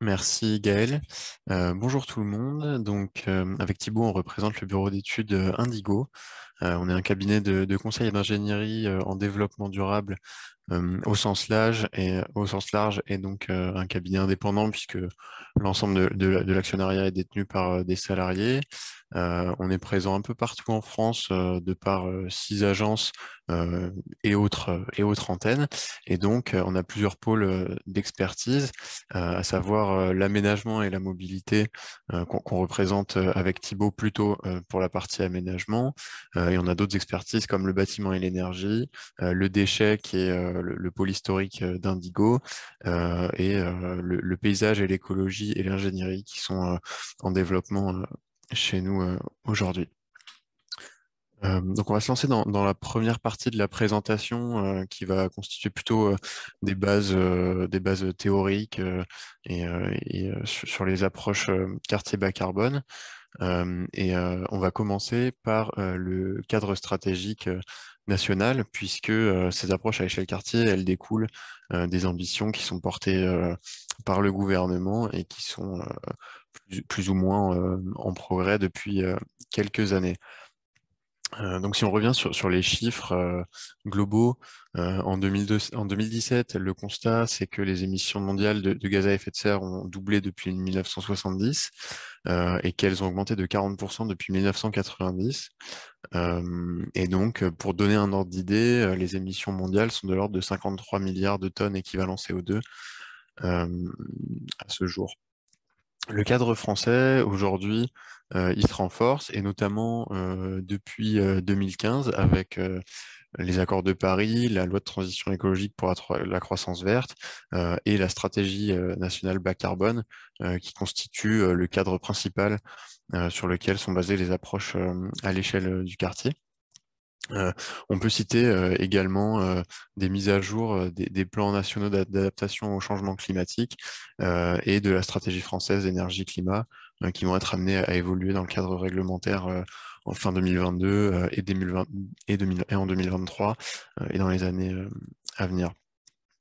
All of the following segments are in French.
Merci Gaël. Bonjour tout le monde. Donc, avec Thibaut, on représente le bureau d'études Indigo. On est un cabinet de conseil et d'ingénierie en développement durable au sens large et donc un cabinet indépendant puisque l'ensemble de l'actionnariat est détenu par des salariés. On est présent un peu partout en France de par 6 agences euh, et autres antennes. Et donc, on a plusieurs pôles d'expertise, à savoir l'aménagement et la mobilité qu'on représente avec Thibaut plutôt pour la partie aménagement. Et on a d'autres expertises comme le bâtiment et l'énergie, le déchet qui est le pôle historique d'Indigo, et le paysage et l'écologie et l'ingénierie qui sont en développement chez nous aujourd'hui. Donc on va se lancer dans la première partie de la présentation qui va constituer plutôt des bases théoriques sur les approches quartier bas carbone. On va commencer par le cadre stratégique national, puisque ces approches à échelle quartier, elles découlent des ambitions qui sont portées par le gouvernement et qui sont plus ou moins en progrès depuis quelques années. Donc si on revient sur les chiffres globaux, en 2017, le constat, c'est que les émissions mondiales de gaz à effet de serre ont doublé depuis 1970 et qu'elles ont augmenté de 40% depuis 1990. Et donc, pour donner un ordre d'idée, les émissions mondiales sont de l'ordre de 53 milliards de tonnes équivalent CO2 à ce jour. Le cadre français, aujourd'hui, il se renforce, et notamment depuis 2015, avec les accords de Paris, la loi de transition écologique pour la croissance verte, et la stratégie nationale bas carbone, qui constitue le cadre principal sur lequel sont basées les approches à l'échelle du quartier. On peut citer également des mises à jour des plans nationaux d'adaptation au changement climatique et de la stratégie française énergie-climat qui vont être amenés à évoluer dans le cadre réglementaire en fin 2022 et, 2020, et en 2023 et dans les années à venir.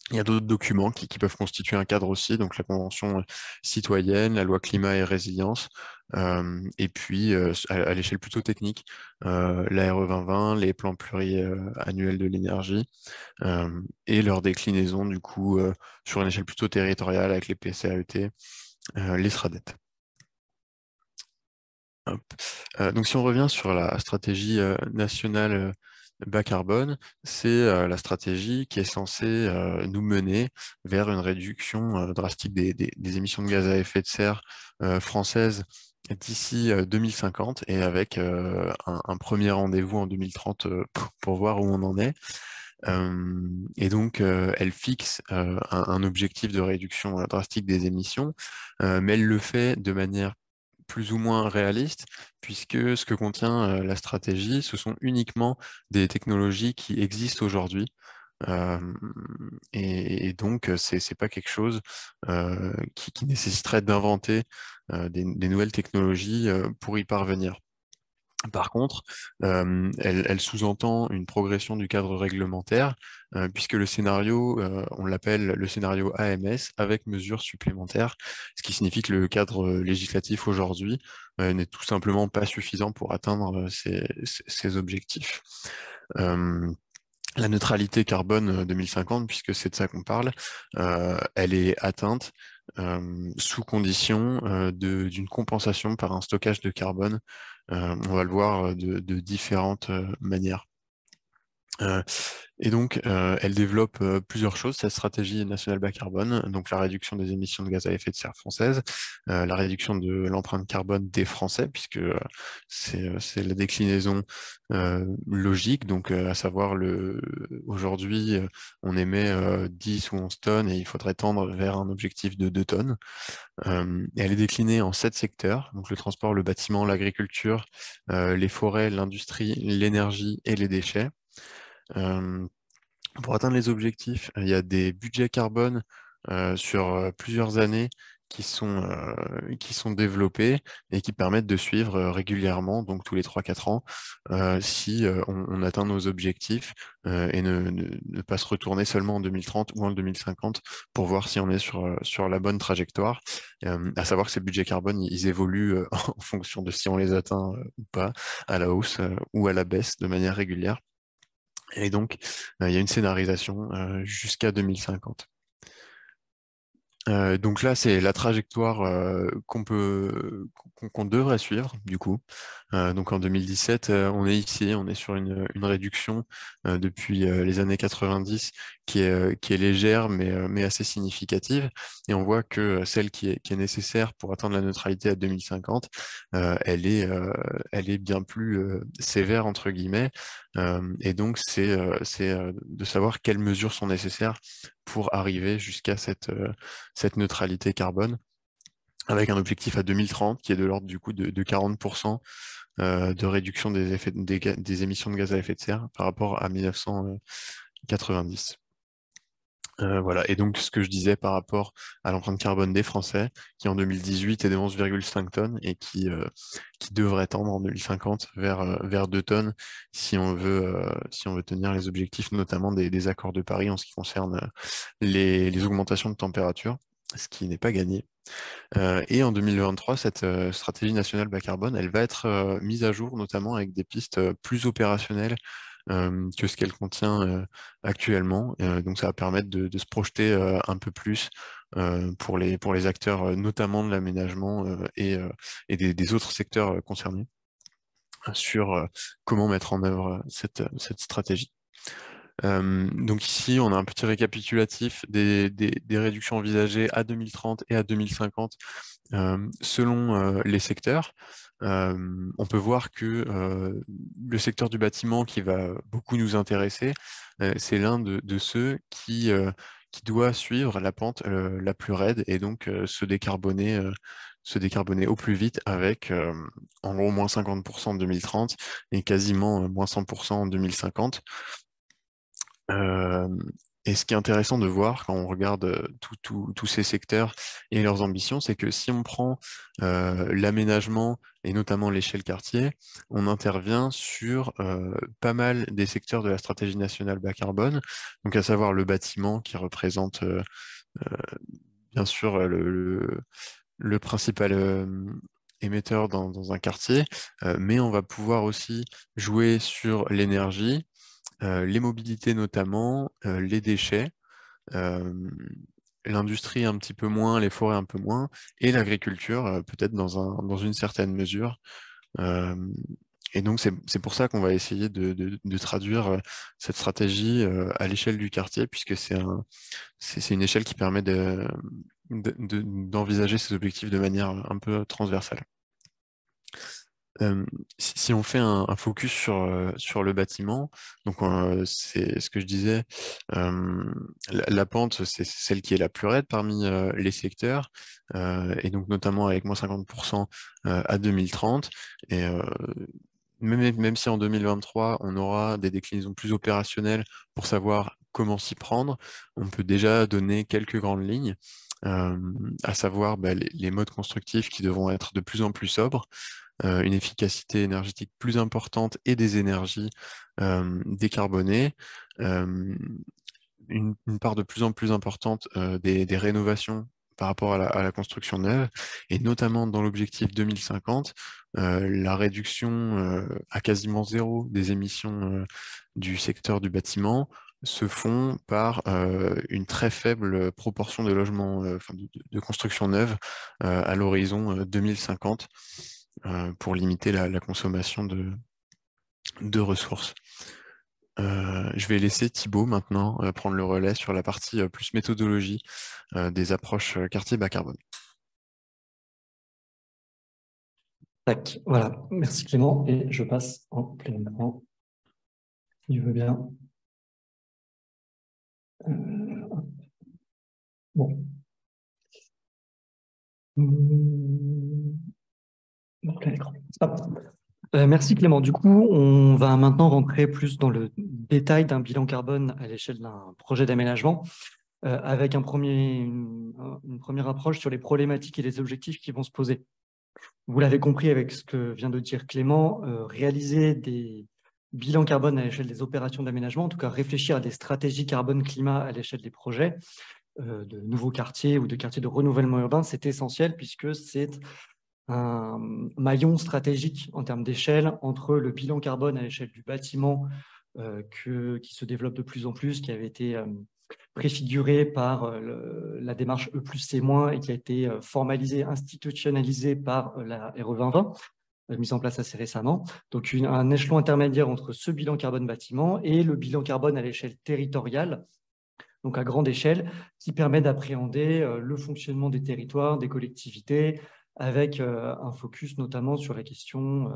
Il y a d'autres documents qui peuvent constituer un cadre aussi, donc la Convention citoyenne, la loi climat et résilience, et puis à l'échelle plutôt technique, la RE 2020, les plans pluriannuels de l'énergie, et leur déclinaison du coup sur une échelle plutôt territoriale avec les PCAET, les SRADET. Hop. Donc si on revient sur la stratégie nationale bas carbone, c'est la stratégie qui est censée nous mener vers une réduction drastique des émissions de gaz à effet de serre françaises d'ici 2050 et avec un premier rendez-vous en 2030 pour voir où on en est. Et donc, elle fixe un objectif de réduction drastique des émissions, mais elle le fait de manière plus ou moins réaliste, puisque ce que contient la stratégie, ce sont uniquement des technologies qui existent aujourd'hui. Euh, et donc, c'est pas quelque chose qui nécessiterait d'inventer des nouvelles technologies pour y parvenir. Par contre, elle sous-entend une progression du cadre réglementaire, puisque le scénario, on l'appelle le scénario AMS, avec mesures supplémentaires, ce qui signifie que le cadre législatif aujourd'hui n'est tout simplement pas suffisant pour atteindre ces objectifs. Euh, la neutralité carbone 2050, puisque c'est de ça qu'on parle, elle est atteinte sous condition d'une compensation par un stockage de carbone. On va le voir de différentes manières. Euh, et donc, elle développe plusieurs choses, cette stratégie nationale bas carbone, donc la réduction des émissions de gaz à effet de serre françaises, la réduction de l'empreinte carbone des Français, puisque c'est la déclinaison logique, donc à savoir aujourd'hui, on émet 10 ou 11 tonnes et il faudrait tendre vers un objectif de 2 tonnes. Et elle est déclinée en 7 secteurs, donc le transport, le bâtiment, l'agriculture, les forêts, l'industrie, l'énergie et les déchets. Euh, pour atteindre les objectifs, il y a des budgets carbone sur plusieurs années qui sont développés et qui permettent de suivre régulièrement, donc tous les 3-4 ans, si on atteint nos objectifs et ne pas se retourner seulement en 2030 ou en 2050 pour voir si on est sur la bonne trajectoire. À savoir que ces budgets carbone, ils évoluent en fonction de si on les atteint ou pas, à la hausse ou à la baisse de manière régulière. Et donc, il y a une scénarisation jusqu'à 2050. Donc là, c'est la trajectoire qu'on devrait suivre, du coup. Donc en 2017, on est ici, on est sur une réduction depuis les années 90 qui est légère, mais assez significative. Et on voit que celle qui est nécessaire pour atteindre la neutralité à 2050, elle est bien plus sévère, entre guillemets. Et donc, c'est de savoir quelles mesures sont nécessaires pour arriver jusqu'à cette neutralité carbone, avec un objectif à 2030 qui est de l'ordre du coup de 40% de réduction des émissions de gaz à effet de serre par rapport à 1990. Voilà. Et donc, ce que je disais par rapport à l'empreinte carbone des Français, qui en 2018 est de 11,5 tonnes et qui devrait tendre en 2050 vers 2 tonnes si on veut tenir les objectifs, notamment des accords de Paris en ce qui concerne les augmentations de température, ce qui n'est pas gagné. Et en 2023, cette stratégie nationale bas carbone, elle va être mise à jour, notamment avec des pistes plus opérationnelles que ce qu'elle contient actuellement. Donc ça va permettre de se projeter un peu plus pour les acteurs, notamment de l'aménagement et des autres secteurs concernés, sur comment mettre en œuvre cette stratégie. Donc ici, on a un petit récapitulatif des réductions envisagées à 2030 et à 2050 selon les secteurs. On peut voir que le secteur du bâtiment qui va beaucoup nous intéresser, c'est l'un de ceux qui doit suivre la pente la plus raide et donc se décarboner au plus vite avec en gros moins 50% en 2030 et quasiment moins 100% en 2050. Euh, et ce qui est intéressant de voir quand on regarde tous ces secteurs et leurs ambitions, c'est que si on prend l'aménagement et notamment l'échelle quartier, on intervient sur pas mal des secteurs de la stratégie nationale bas carbone, donc à savoir le bâtiment qui représente euh, bien sûr le principal émetteur dans un quartier, mais on va pouvoir aussi jouer sur l'énergie, les mobilités notamment, les déchets, euh, l'industrie un petit peu moins, les forêts un peu moins, et l'agriculture peut-être dans une certaine mesure. Euh, et donc c'est pour ça qu'on va essayer de traduire cette stratégie à l'échelle du quartier, puisque c'est une échelle qui permet d'envisager ces objectifs de manière un peu transversale. Euh, si on fait un focus sur le bâtiment, donc c'est ce que je disais, euh, la pente, c'est celle qui est la plus raide parmi les secteurs, et donc notamment avec moins 50% à 2030. Et même si en 2023, on aura des déclinaisons plus opérationnelles pour savoir comment s'y prendre, on peut déjà donner quelques grandes lignes. euh, à savoir les modes constructifs qui devront être de plus en plus sobres, une efficacité énergétique plus importante et des énergies décarbonées, euh, une part de plus en plus importante des rénovations par rapport à la construction neuve, et notamment dans l'objectif 2050, la réduction à quasiment zéro des émissions du secteur du bâtiment se font par une très faible proportion de logements, enfin de construction neuve à l'horizon 2050 pour limiter la consommation de ressources. Je vais laisser Thibaut maintenant prendre le relais sur la partie plus méthodologie des approches quartier bas carbone. Tac, voilà. Merci Clément. Et je passe en plein écran. Il veut bien. Bon. Plein écran. Hop. Merci Clément. Du coup, on va maintenant rentrer plus dans le détail d'un bilan carbone à l'échelle d'un projet d'aménagement. avec une première approche sur les problématiques et les objectifs qui vont se poser. Vous l'avez compris avec ce que vient de dire Clément, réaliser des bilans carbone à l'échelle des opérations d'aménagement, en tout cas réfléchir à des stratégies carbone-climat à l'échelle des projets de nouveaux quartiers ou de quartiers de renouvellement urbain, c'est essentiel puisque c'est un maillon stratégique en termes d'échelle entre le bilan carbone à l'échelle du bâtiment qui se développe de plus en plus, qui avait été préfiguré par la démarche E plus C- et qui a été formalisée, institutionnalisée par la RE 2020, mise en place assez récemment. Donc un échelon intermédiaire entre ce bilan carbone bâtiment et le bilan carbone à l'échelle territoriale, donc à grande échelle, qui permet d'appréhender le fonctionnement des territoires, des collectivités, avec un focus notamment sur la question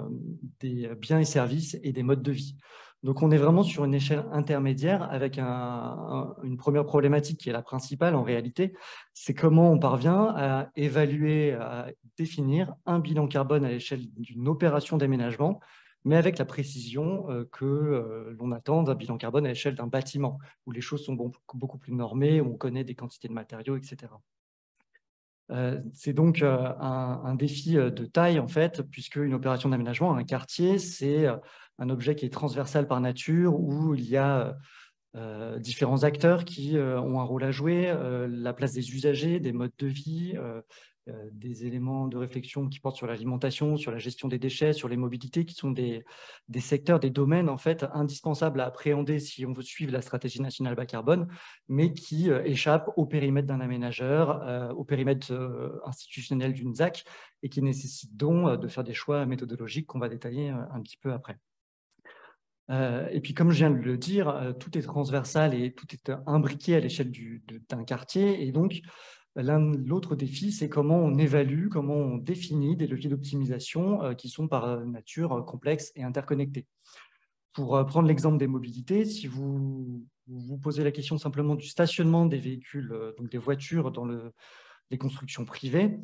des biens et services et des modes de vie. Donc on est vraiment sur une échelle intermédiaire avec une première problématique qui est la principale en réalité, c'est comment on parvient à évaluer, à définir un bilan carbone à l'échelle d'une opération d'aménagement, mais avec la précision que l'on attend d'un bilan carbone à l'échelle d'un bâtiment, où les choses sont beaucoup plus normées, où on connaît des quantités de matériaux, etc. C'est donc un défi de taille, en fait, puisque une opération d'aménagement, un quartier, c'est un objet qui est transversal par nature, où il y a différents acteurs qui ont un rôle à jouer, la place des usagers, des modes de vie, des éléments de réflexion qui portent sur l'alimentation, sur la gestion des déchets, sur les mobilités, qui sont des secteurs, des domaines en fait indispensables à appréhender si on veut suivre la stratégie nationale bas carbone, mais qui échappent au périmètre d'un aménageur, au périmètre institutionnel d'une ZAC, et qui nécessitent donc de faire des choix méthodologiques qu'on va détailler un petit peu après. Et puis, comme je viens de le dire, tout est transversal et tout est imbriqué à l'échelle d'un quartier. Et donc, l'autre défi, c'est comment on évalue, comment on définit des leviers d'optimisation qui sont par nature complexes et interconnectés. Pour prendre l'exemple des mobilités, si vous vous posez la question simplement du stationnement des véhicules, donc des voitures dans les constructions privées,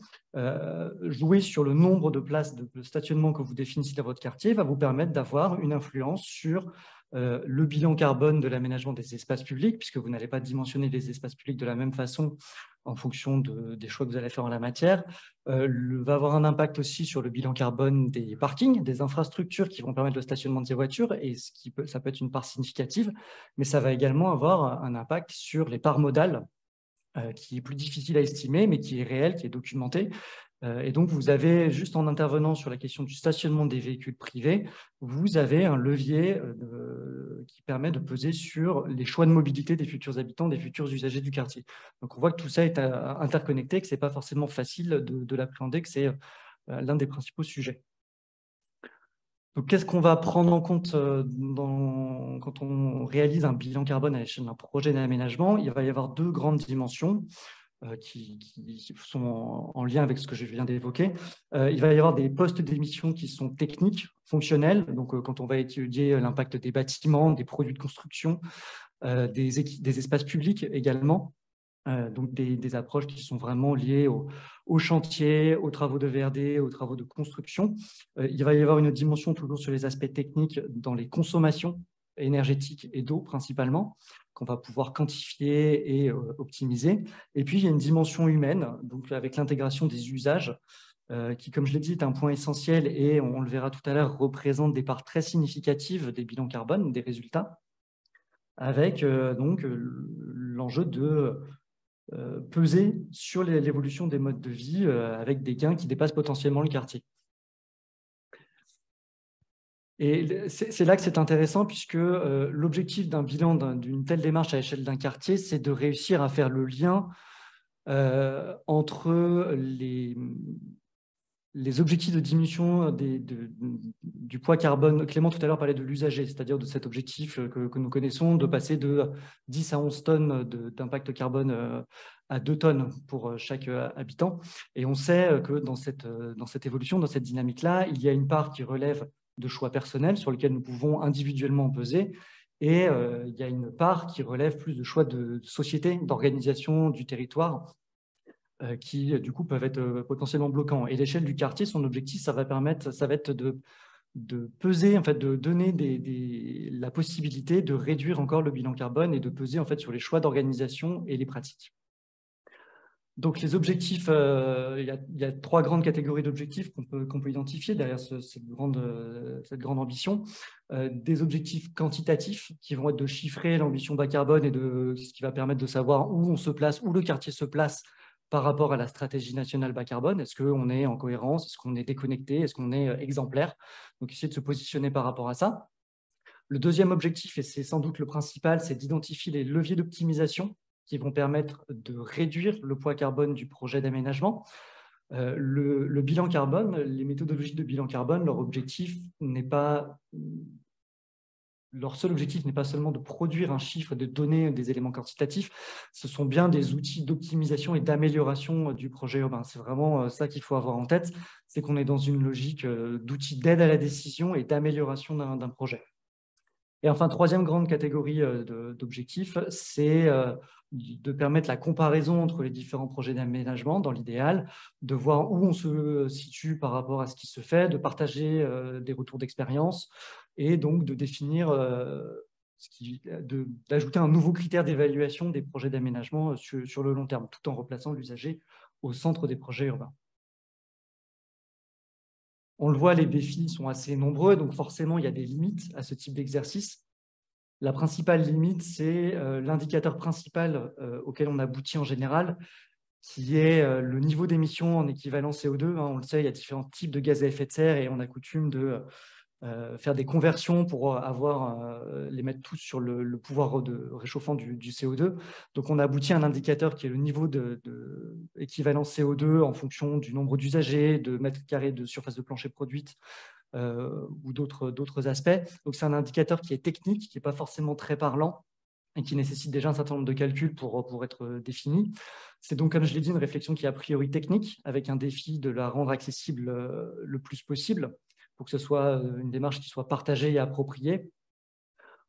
jouer sur le nombre de places de stationnement que vous définissez dans votre quartier va vous permettre d'avoir une influence sur le bilan carbone de l'aménagement des espaces publics, puisque vous n'allez pas dimensionner les espaces publics de la même façon en fonction des choix que vous allez faire en la matière. Va avoir un impact aussi sur le bilan carbone des parkings, des infrastructures qui vont permettre le stationnement de ces voitures, et ça peut être une part significative, mais ça va également avoir un impact sur les parts modales, qui est plus difficile à estimer, mais qui est réel, qui est documenté. Et donc, vous avez, juste en intervenant sur la question du stationnement des véhicules privés, vous avez un levier qui permet de peser sur les choix de mobilité des futurs habitants, des futurs usagers du quartier. Donc, on voit que tout ça est interconnecté, que ce n'est pas forcément facile de l'appréhender, que c'est l'un des principaux sujets. Donc, qu'est-ce qu'on va prendre en compte quand on réalise un bilan carbone à l'échelle d'un projet d'aménagement? Il va y avoir deux grandes dimensions qui sont en lien avec ce que je viens d'évoquer. Il va y avoir des postes d'émission qui sont techniques, fonctionnels. Donc, quand on va étudier l'impact des bâtiments, des produits de construction, des espaces publics également. Donc des approches qui sont vraiment liées au chantier, aux travaux de VRD, aux travaux de construction. Il va y avoir une dimension toujours sur les aspects techniques dans les consommations énergétiques et d'eau principalement, qu'on va pouvoir quantifier et optimiser. Et puis, il y a une dimension humaine, donc avec l'intégration des usages, qui, comme je l'ai dit, est un point essentiel et on le verra tout à l'heure, représente des parts très significatives des bilans carbone, des résultats, avec donc l'enjeu de peser sur l'évolution des modes de vie avec des gains qui dépassent potentiellement le quartier. Et c'est là que c'est intéressant puisque l'objectif d'un bilan d'une telle démarche à l'échelle d'un quartier, c'est de réussir à faire le lien entre les objectifs de diminution du poids carbone. Clément tout à l'heure parlait de l'usager, c'est-à-dire de cet objectif que nous connaissons, de passer de 10 à 11 tonnes d'impact carbone à 2 tonnes pour chaque habitant. Et on sait que dans cette évolution, dans cette dynamique-là, il y a une part qui relève de choix personnels sur lesquels nous pouvons individuellement peser, et il y a une part qui relève plus de choix de société, d'organisation du territoire, qui, du coup, peuvent être potentiellement bloquants. Et l'échelle du quartier, son objectif, ça va être de peser, en fait, de donner la possibilité de réduire encore le bilan carbone et de peser en fait, sur les choix d'organisation et les pratiques. Donc les objectifs, il y a 3 grandes catégories d'objectifs qu'on peut identifier derrière cette grande ambition. Des objectifs quantitatifs qui vont être de chiffrer l'ambition bas carbone et ce qui va permettre de savoir où on se place, où le quartier se place par rapport à la stratégie nationale bas carbone. Est-ce qu'on est en cohérence? Est-ce qu'on est déconnecté? Est-ce qu'on est exemplaire? Donc essayer de se positionner par rapport à ça. Le deuxième objectif, et c'est sans doute le principal, c'est d'identifier les leviers d'optimisation qui vont permettre de réduire le poids carbone du projet d'aménagement. Le bilan carbone, les méthodologies de bilan carbone, leur seul objectif n'est pas seulement de produire un chiffre, de donner des éléments quantitatifs, ce sont bien des outils d'optimisation et d'amélioration du projet urbain. C'est vraiment ça qu'il faut avoir en tête, c'est qu'on est dans une logique d'outils d'aide à la décision et d'amélioration d'un projet. Et enfin, troisième grande catégorie d'objectifs, c'est de permettre la comparaison entre les différents projets d'aménagement dans l'idéal, de voir où on se situe par rapport à ce qui se fait, de partager des retours d'expérience et donc de définir, d'ajouter un nouveau critère d'évaluation des projets d'aménagement sur le long terme, tout en replaçant l'usager au centre des projets urbains. On le voit, les défis sont assez nombreux, donc forcément, il y a des limites à ce type d'exercice. La principale limite, c'est l'indicateur principal auquel on aboutit en général, qui est le niveau d'émission en équivalent CO2. On le sait, il y a différents types de gaz à effet de serre et on a coutume de faire des conversions pour les mettre tous sur le pouvoir de réchauffant du CO2. Donc, on aboutit à un indicateur qui est le niveau d'équivalent CO2 en fonction du nombre d'usagers, de mètres carrés de surface de plancher produite, ou d'autres aspects. Donc, c'est un indicateur qui est technique, qui n'est pas forcément très parlant et qui nécessite déjà un certain nombre de calculs pour être défini. C'est donc, comme je l'ai dit, une réflexion qui est a priori technique, avec un défi de la rendre accessible le plus possible, pour que ce soit une démarche qui soit partagée et appropriée.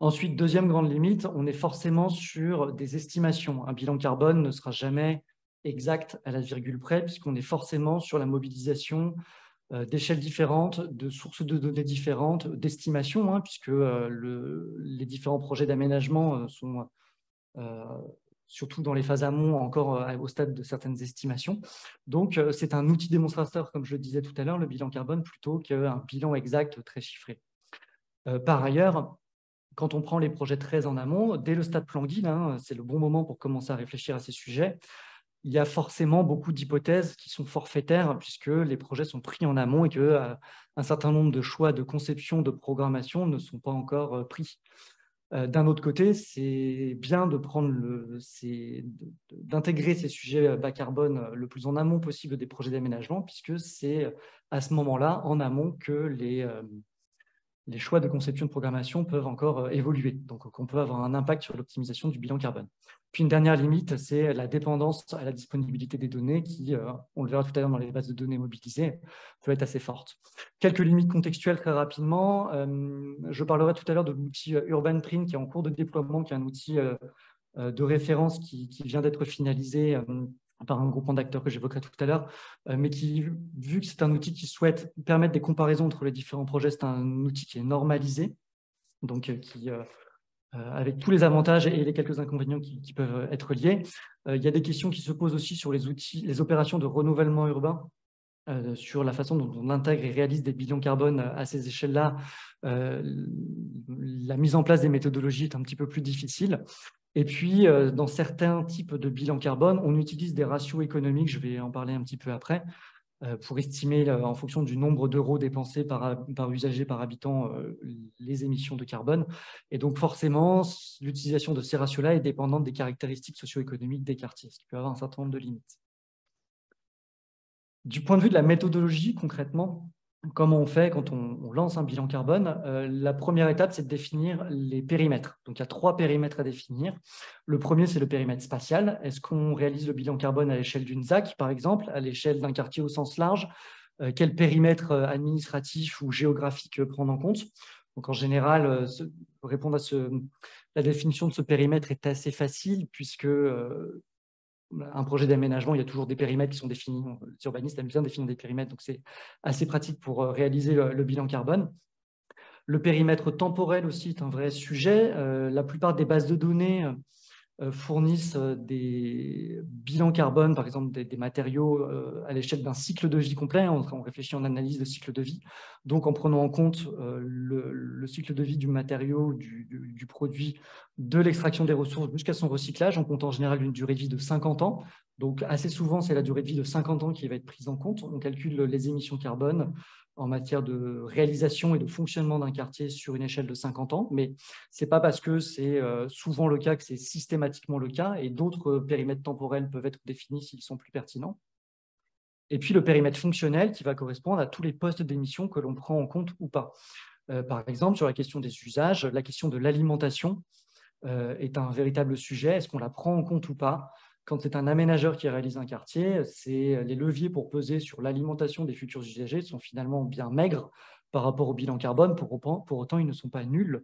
Ensuite, deuxième grande limite, on est forcément sur des estimations. Un bilan carbone ne sera jamais exact à la virgule près, puisqu'on est forcément sur la mobilisation d'échelles différentes, de sources de données différentes, d'estimations, puisque les différents projets d'aménagement sont, surtout dans les phases amont, encore au stade de certaines estimations. Donc, c'est un outil démonstrateur, comme je le disais tout à l'heure, le bilan carbone, plutôt qu'un bilan exact très chiffré. Par ailleurs, quand on prend les projets très en amont, dès le stade plan guide, c'est le bon moment pour commencer à réfléchir à ces sujets. Il y a forcément beaucoup d'hypothèses qui sont forfaitaires puisque les projets sont pris en amont et qu'un certain nombre de choix de conception, de programmation ne sont pas encore pris. D'un autre côté, c'est bien d'intégrer ces sujets bas carbone le plus en amont possible des projets d'aménagement puisque c'est à ce moment-là, en amont, que les choix de conception de programmation peuvent encore évoluer. Donc, on peut avoir un impact sur l'optimisation du bilan carbone. Puis, une dernière limite, c'est la dépendance à la disponibilité des données qui, on le verra tout à l'heure dans les bases de données mobilisées, peut être assez forte. Quelques limites contextuelles très rapidement. Je parlerai tout à l'heure de l'outil UrbanPrint qui est en cours de déploiement, qui est un outil de référence qui vient d'être finalisé par un groupement d'acteurs que j'évoquerai tout à l'heure, mais qui, vu que c'est un outil qui souhaite permettre des comparaisons entre les différents projets, c'est un outil qui est normalisé, donc avec tous les avantages et les quelques inconvénients qui peuvent être liés. Il y a des questions qui se posent aussi sur les opérations de renouvellement urbain, sur la façon dont on intègre et réalise des bilans carbone à ces échelles-là. La mise en place des méthodologies est un petit peu plus difficile. Et puis, dans certains types de bilans carbone, on utilise des ratios économiques, je vais en parler un petit peu après, pour estimer en fonction du nombre d'euros dépensés par usager, par habitant, les émissions de carbone. Et donc, forcément, l'utilisation de ces ratios-là est dépendante des caractéristiques socio-économiques des quartiers, ce qui peut avoir un certain nombre de limites. Du point de vue de la méthodologie, concrètement, comment on fait quand on lance un bilan carbone? La première étape, c'est de définir les périmètres. Donc, il y a 3 périmètres à définir. Le premier, c'est le périmètre spatial. Est-ce qu'on réalise le bilan carbone à l'échelle d'une ZAC, par exemple, à l'échelle d'un quartier au sens large? Quel périmètre administratif ou géographique prendre en compte? Donc, en général, répondre à la définition de ce périmètre est assez facile puisque un projet d'aménagement, il y a toujours des périmètres qui sont définis. Les urbanistes aiment bien définir des périmètres, donc c'est assez pratique pour réaliser le bilan carbone. Le périmètre temporel aussi est un vrai sujet. La plupart des bases de données fournissent des bilans carbone, par exemple des matériaux à l'échelle d'un cycle de vie complet. On réfléchit en analyse de cycle de vie. Donc, en prenant en compte le cycle de vie du matériau, du produit, de l'extraction des ressources jusqu'à son recyclage, on compte en général une durée de vie de 50 ans. Donc, assez souvent, c'est la durée de vie de 50 ans qui va être prise en compte. On calcule les émissions carbone en matière de réalisation et de fonctionnement d'un quartier sur une échelle de 50 ans, mais ce n'est pas parce que c'est souvent le cas que c'est systématiquement le cas, et d'autres périmètres temporels peuvent être définis s'ils sont plus pertinents. Et puis le périmètre fonctionnel qui va correspondre à tous les postes d'émission que l'on prend en compte ou pas. Par exemple, sur la question des usages, la question de l'alimentation est un véritable sujet. Est-ce qu'on la prend en compte ou pas? Quand c'est un aménageur qui réalise un quartier, les leviers pour peser sur l'alimentation des futurs usagers sont finalement bien maigres par rapport au bilan carbone. Pour autant, ils ne sont pas nuls.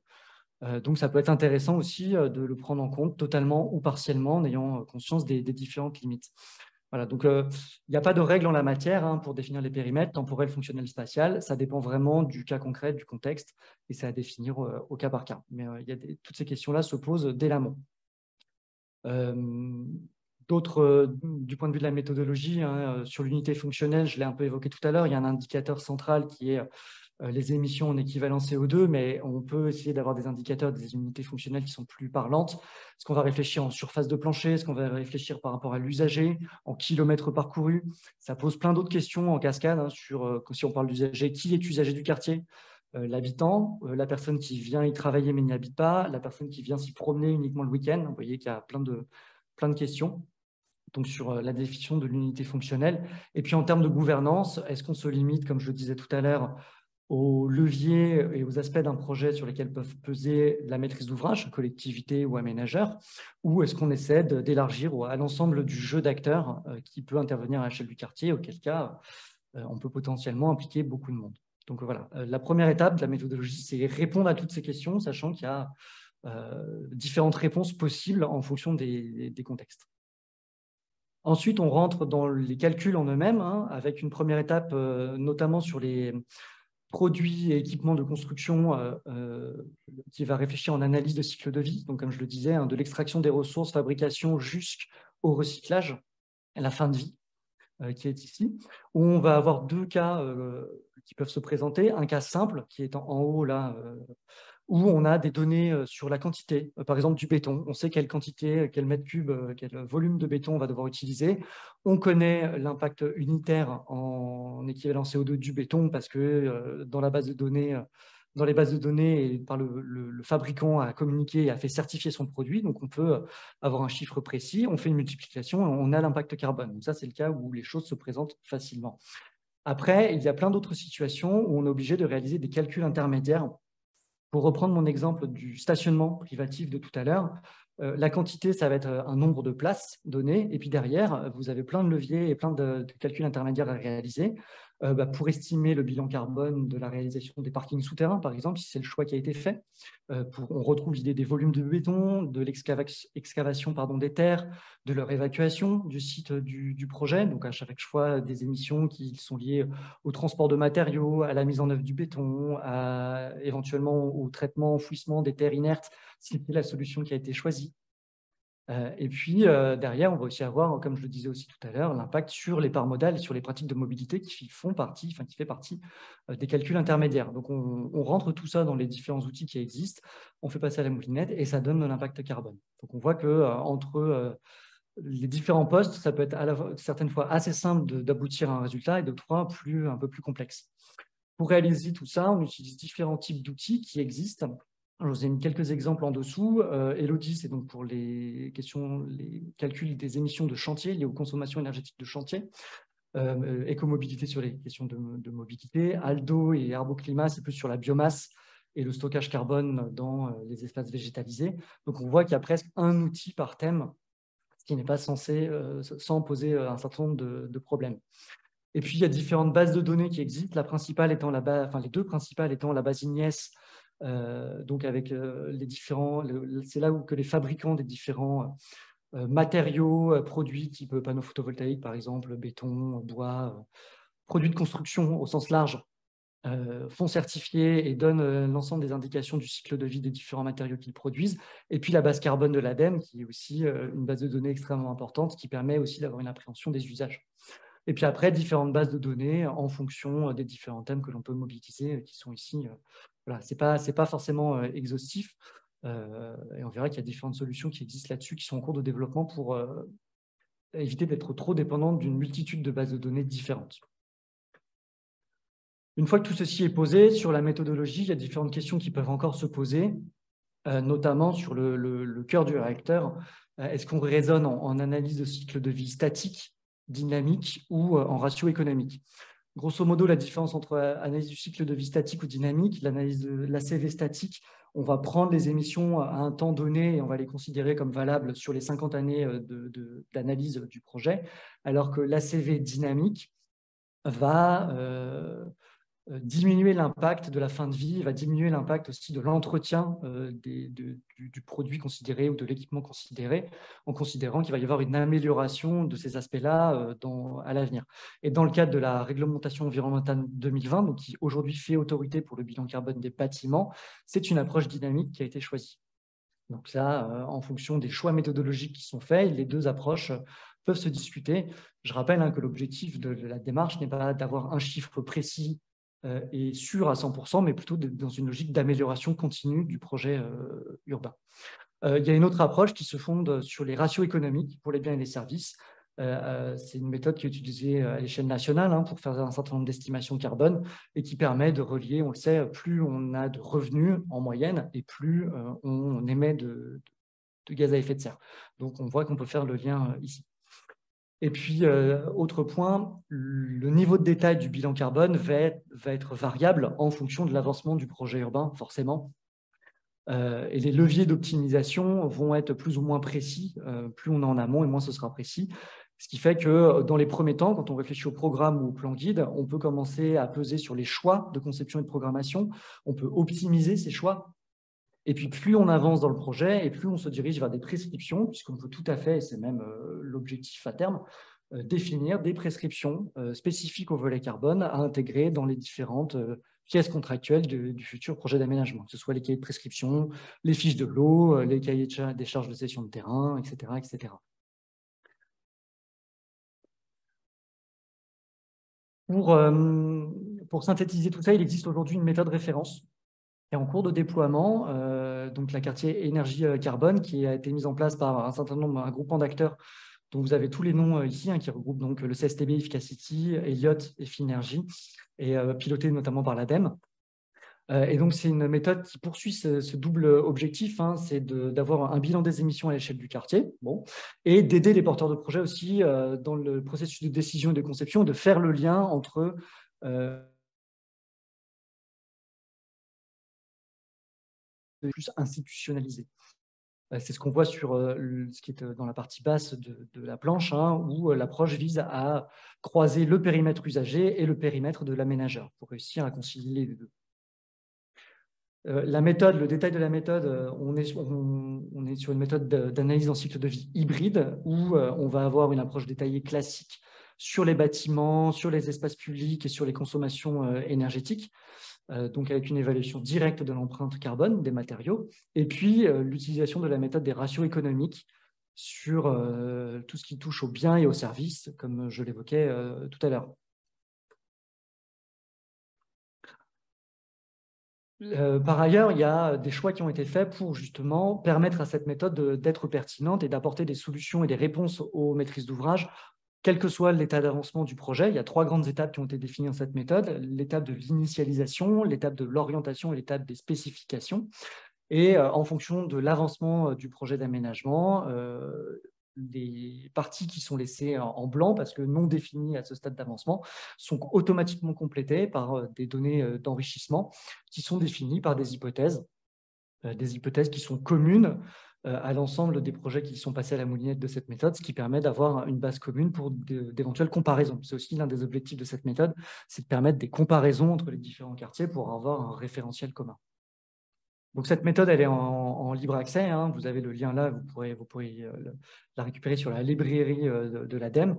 Donc, ça peut être intéressant aussi de le prendre en compte totalement ou partiellement en ayant conscience des différentes limites. Voilà, donc il n'y a pas de règle en la matière pour définir les périmètres temporel, fonctionnel, spatial. Ça dépend vraiment du cas concret, du contexte, et c'est à définir au cas par cas. Mais toutes ces questions-là se posent dès l'amont. Du point de vue de la méthodologie, sur l'unité fonctionnelle, je l'ai un peu évoqué tout à l'heure, il y a un indicateur central qui est les émissions en équivalent CO2, mais on peut essayer d'avoir des indicateurs des unités fonctionnelles qui sont plus parlantes. Est-ce qu'on va réfléchir en surface de plancher? Est-ce qu'on va réfléchir par rapport à l'usager, en kilomètres parcourus? Ça pose plein d'autres questions en cascade sur, si on parle d'usager, qui est usager du quartier? L'habitant, la personne qui vient y travailler mais n'y habite pas, la personne qui vient s'y promener uniquement le week-end. Vous voyez qu'il y a plein de questions. Donc sur la définition de l'unité fonctionnelle. Et puis en termes de gouvernance, est-ce qu'on se limite, comme je le disais tout à l'heure, aux leviers et aux aspects d'un projet sur lesquels peuvent peser la maîtrise d'ouvrage, collectivité ou aménageur, ou est-ce qu'on essaie d'élargir à l'ensemble du jeu d'acteurs qui peut intervenir à l'échelle du quartier, auquel cas on peut potentiellement impliquer beaucoup de monde. Donc voilà, la première étape de la méthodologie, c'est répondre à toutes ces questions, sachant qu'il y a différentes réponses possibles en fonction des contextes. Ensuite, on rentre dans les calculs en eux-mêmes, avec une première étape, notamment sur les produits et équipements de construction qui va réfléchir en analyse de cycle de vie. Donc, comme je le disais, de l'extraction des ressources, fabrication jusqu'au recyclage, à la fin de vie, qui est ici, où on va avoir deux cas qui peuvent se présenter. Un cas simple, qui est en haut, là, où on a des données sur la quantité, par exemple du béton. On sait quelle quantité, quel mètre cube, quel volume de béton on va devoir utiliser. On connaît l'impact unitaire en équivalent CO2 du béton parce que dans la base de données, dans les bases de données, et par le fabricant a communiqué et a fait certifier son produit. Donc, on peut avoir un chiffre précis, on fait une multiplication et on a l'impact carbone. Donc, ça, c'est le cas où les choses se présentent facilement. Après, il y a plein d'autres situations où on est obligé de réaliser des calculs intermédiaires. Pour reprendre mon exemple du stationnement privatif de tout à l'heure, la quantité, ça va être un nombre de places données, et puis derrière, vous avez plein de leviers et plein de calculs intermédiaires à réaliser pour estimer le bilan carbone de la réalisation des parkings souterrains, par exemple, si c'est le choix qui a été fait. On retrouve l'idée des volumes de béton, de l'excavation des terres, de leur évacuation du site du projet, donc à chaque fois des émissions qui sont liées au transport de matériaux, à la mise en œuvre du béton, éventuellement au traitement, enfouissement des terres inertes, si c'est la solution qui a été choisie. Et puis, derrière, on va aussi avoir, comme je le disais aussi tout à l'heure, l'impact sur les parts modales et sur les pratiques de mobilité qui fait partie des calculs intermédiaires. Donc, on rentre tout ça dans les différents outils qui existent, on fait passer à la moulinette et ça donne de l'impact carbone. Donc, on voit qu'entre les différents postes, ça peut être certaines fois assez simple d'aboutir à un résultat et d'autres fois un peu plus complexe. Pour réaliser tout ça, on utilise différents types d'outils qui existent. Je vous ai mis quelques exemples en dessous. Elodie, c'est donc pour les calculs des émissions de chantier liées aux consommations énergétiques de chantier. Écomobilité sur les questions de mobilité. Aldo et Arboclimat, c'est plus sur la biomasse et le stockage carbone dans les espaces végétalisés. Donc, on voit qu'il y a presque un outil par thème, ce qui n'est pas censé, sans poser un certain nombre de problèmes. Et puis, il y a différentes bases de données qui existent, la principale étant les deux principales étant la base IGNES, donc avec les différents, c'est là où que les fabricants des différents matériaux, produits type panneaux photovoltaïques par exemple, béton, bois, produits de construction au sens large, font certifier et donnent l'ensemble des indications du cycle de vie des différents matériaux qu'ils produisent. Et puis la base carbone de l'ADEME, qui est aussi une base de données extrêmement importante, qui permet aussi d'avoir une appréhension des usages. Et puis après, différentes bases de données en fonction des différents thèmes que l'on peut mobiliser, qui sont ici. Voilà, c'est pas forcément exhaustif. Et on verra qu'il y a différentes solutions qui existent là-dessus, qui sont en cours de développement pour éviter d'être trop dépendant d'une multitude de bases de données différentes. Une fois que tout ceci est posé, sur la méthodologie, il y a différentes questions qui peuvent encore se poser, notamment sur le cœur du réacteur. Est-ce qu'on raisonne en analyse de cycle de vie statique, dynamique ou en ratio économique? Grosso modo, la différence entre analyse du cycle de vie statique ou dynamique, l'analyse de l'ACV statique, on va prendre les émissions à un temps donné et on va les considérer comme valables sur les 50 années d'analyse du projet, alors que l'ACV dynamique va diminuer l'impact de la fin de vie, va diminuer l'impact aussi de l'entretien du produit considéré ou de l'équipement considéré, en considérant qu'il va y avoir une amélioration de ces aspects-là à l'avenir. Et dans le cadre de la réglementation environnementale 2020, donc qui aujourd'hui fait autorité pour le bilan carbone des bâtiments, c'est une approche dynamique qui a été choisie. Donc là, en fonction des choix méthodologiques qui sont faits, les deux approches peuvent se discuter. Je rappelle que l'objectif de la démarche n'est pas d'avoir un chiffre précis et sûr à 100%, mais plutôt dans une logique d'amélioration continue du projet urbain. Il y a une autre approche qui se fonde sur les ratios économiques pour les biens et les services. C'est une méthode qui est utilisée à l'échelle nationale pour faire un certain nombre d'estimations carbone et qui permet de relier, on le sait, plus on a de revenus en moyenne et plus on émet de gaz à effet de serre. Donc, on voit qu'on peut faire le lien ici. Et puis, autre point, le niveau de détail du bilan carbone va être variable en fonction de l'avancement du projet urbain, forcément. Et les leviers d'optimisation vont être plus ou moins précis. Plus on est en amont et moins ce sera précis. Ce qui fait que dans les premiers temps, quand on réfléchit au programme ou au plan guide, on peut commencer à peser sur les choix de conception et de programmation. On peut optimiser ces choix. Et puis, plus on avance dans le projet et plus on se dirige vers des prescriptions, puisqu'on peut tout à fait, et c'est même l'objectif à terme, définir des prescriptions spécifiques au volet carbone à intégrer dans les différentes pièces contractuelles du futur projet d'aménagement, que ce soit les cahiers de prescription, les fiches de l'eau, les cahiers des charges de cession de terrain, etc., etc. Pour synthétiser tout ça, il existe aujourd'hui une méthode référence est en cours de déploiement, donc la quartier énergie carbone qui a été mise en place par un groupement d'acteurs dont vous avez tous les noms ici, qui regroupent donc le CSTB, Efficacity, Elliott et Finergy, et piloté notamment par l'ADEME. Et donc, c'est une méthode qui poursuit ce double objectif, c'est d'avoir un bilan des émissions à l'échelle du quartier, et d'aider les porteurs de projets aussi dans le processus de décision et de conception, de faire le lien entre plus institutionnalisé. C'est ce qu'on voit sur ce qui est dans la partie basse de la planche, où l'approche vise à croiser le périmètre usagé et le périmètre de l'aménageur pour réussir à concilier les deux. La méthode, le détail de la méthode, on est sur une méthode d'analyse en cycle de vie hybride où on va avoir une approche détaillée classique sur les bâtiments, sur les espaces publics et sur les consommations énergétiques. Donc avec une évaluation directe de l'empreinte carbone des matériaux, et puis l'utilisation de la méthode des ratios économiques sur tout ce qui touche aux biens et aux services, comme je l'évoquais tout à l'heure. Par ailleurs, il y a des choix qui ont été faits pour justement permettre à cette méthode d'être pertinente et d'apporter des solutions et des réponses aux maîtrises d'ouvrage, quel que soit l'état d'avancement du projet. Il y a 3 grandes étapes qui ont été définies dans cette méthode, l'étape de l'initialisation, l'étape de l'orientation et l'étape des spécifications. Et en fonction de l'avancement du projet d'aménagement, les parties qui sont laissées en blanc, parce que non définies à ce stade d'avancement, sont automatiquement complétées par des données d'enrichissement qui sont définies par des hypothèses qui sont communes à l'ensemble des projets qui sont passés à la moulinette de cette méthode, ce qui permet d'avoir une base commune pour d'éventuelles comparaisons. C'est aussi l'un des objectifs de cette méthode, c'est de permettre des comparaisons entre les différents quartiers pour avoir un référentiel commun. Donc, cette méthode, elle est en libre accès, hein. Vous avez le lien là, vous pourrez la récupérer sur la librairie de l'ADEME.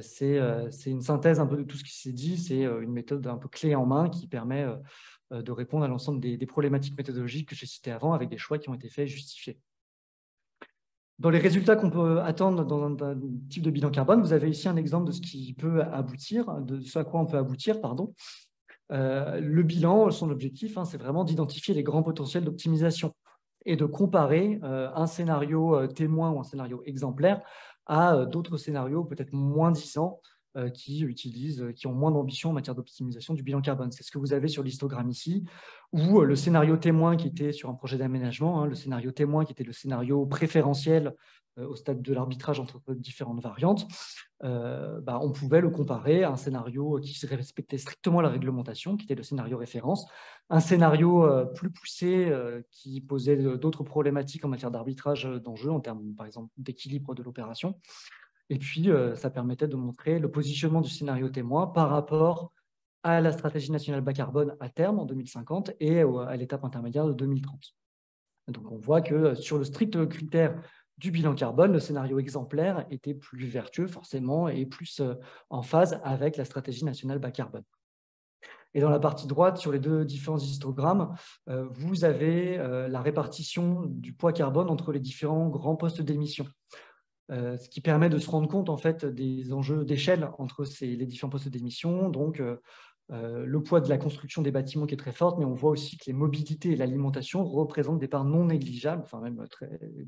C'est une synthèse un peu de tout ce qui s'est dit. C'est une méthode un peu clé en main qui permet de répondre à l'ensemble des problématiques méthodologiques que j'ai citées avant, avec des choix qui ont été faits et justifiés. Dans les résultats qu'on peut attendre dans un type de bilan carbone, vous avez ici un exemple de ce qui peut aboutir, de ce à quoi on peut aboutir, pardon. Le bilan, son objectif, hein, c'est vraiment d'identifier les grands potentiels d'optimisation et de comparer un scénario témoin ou un scénario exemplaire à d'autres scénarios peut-être moins disants qui ont moins d'ambition en matière d'optimisation du bilan carbone. C'est ce que vous avez sur l'histogramme ici, où le scénario témoin qui était sur un projet d'aménagement, hein, le scénario témoin qui était le scénario préférentiel au stade de l'arbitrage entre différentes variantes, on pouvait le comparer à un scénario qui respectait strictement la réglementation, qui était le scénario référence, un scénario plus poussé qui posait d'autres problématiques en matière d'arbitrage d'enjeux, en termes, par exemple, d'équilibre de l'opération. Et puis, ça permettait de montrer le positionnement du scénario témoin par rapport à la stratégie nationale bas carbone à terme, en 2050, et à l'étape intermédiaire de 2030. Donc, on voit que sur le strict critère du bilan carbone, le scénario exemplaire était plus vertueux forcément et plus en phase avec la stratégie nationale bas carbone. Et dans la partie droite, sur les deux différents histogrammes, vous avez la répartition du poids carbone entre les différents grands postes d'émission. Ce qui permet de se rendre compte en fait des enjeux d'échelle entre les différents postes d'émission. Donc, le poids de la construction des bâtiments qui est très forte, mais on voit aussi que les mobilités et l'alimentation représentent des parts non négligeables, enfin même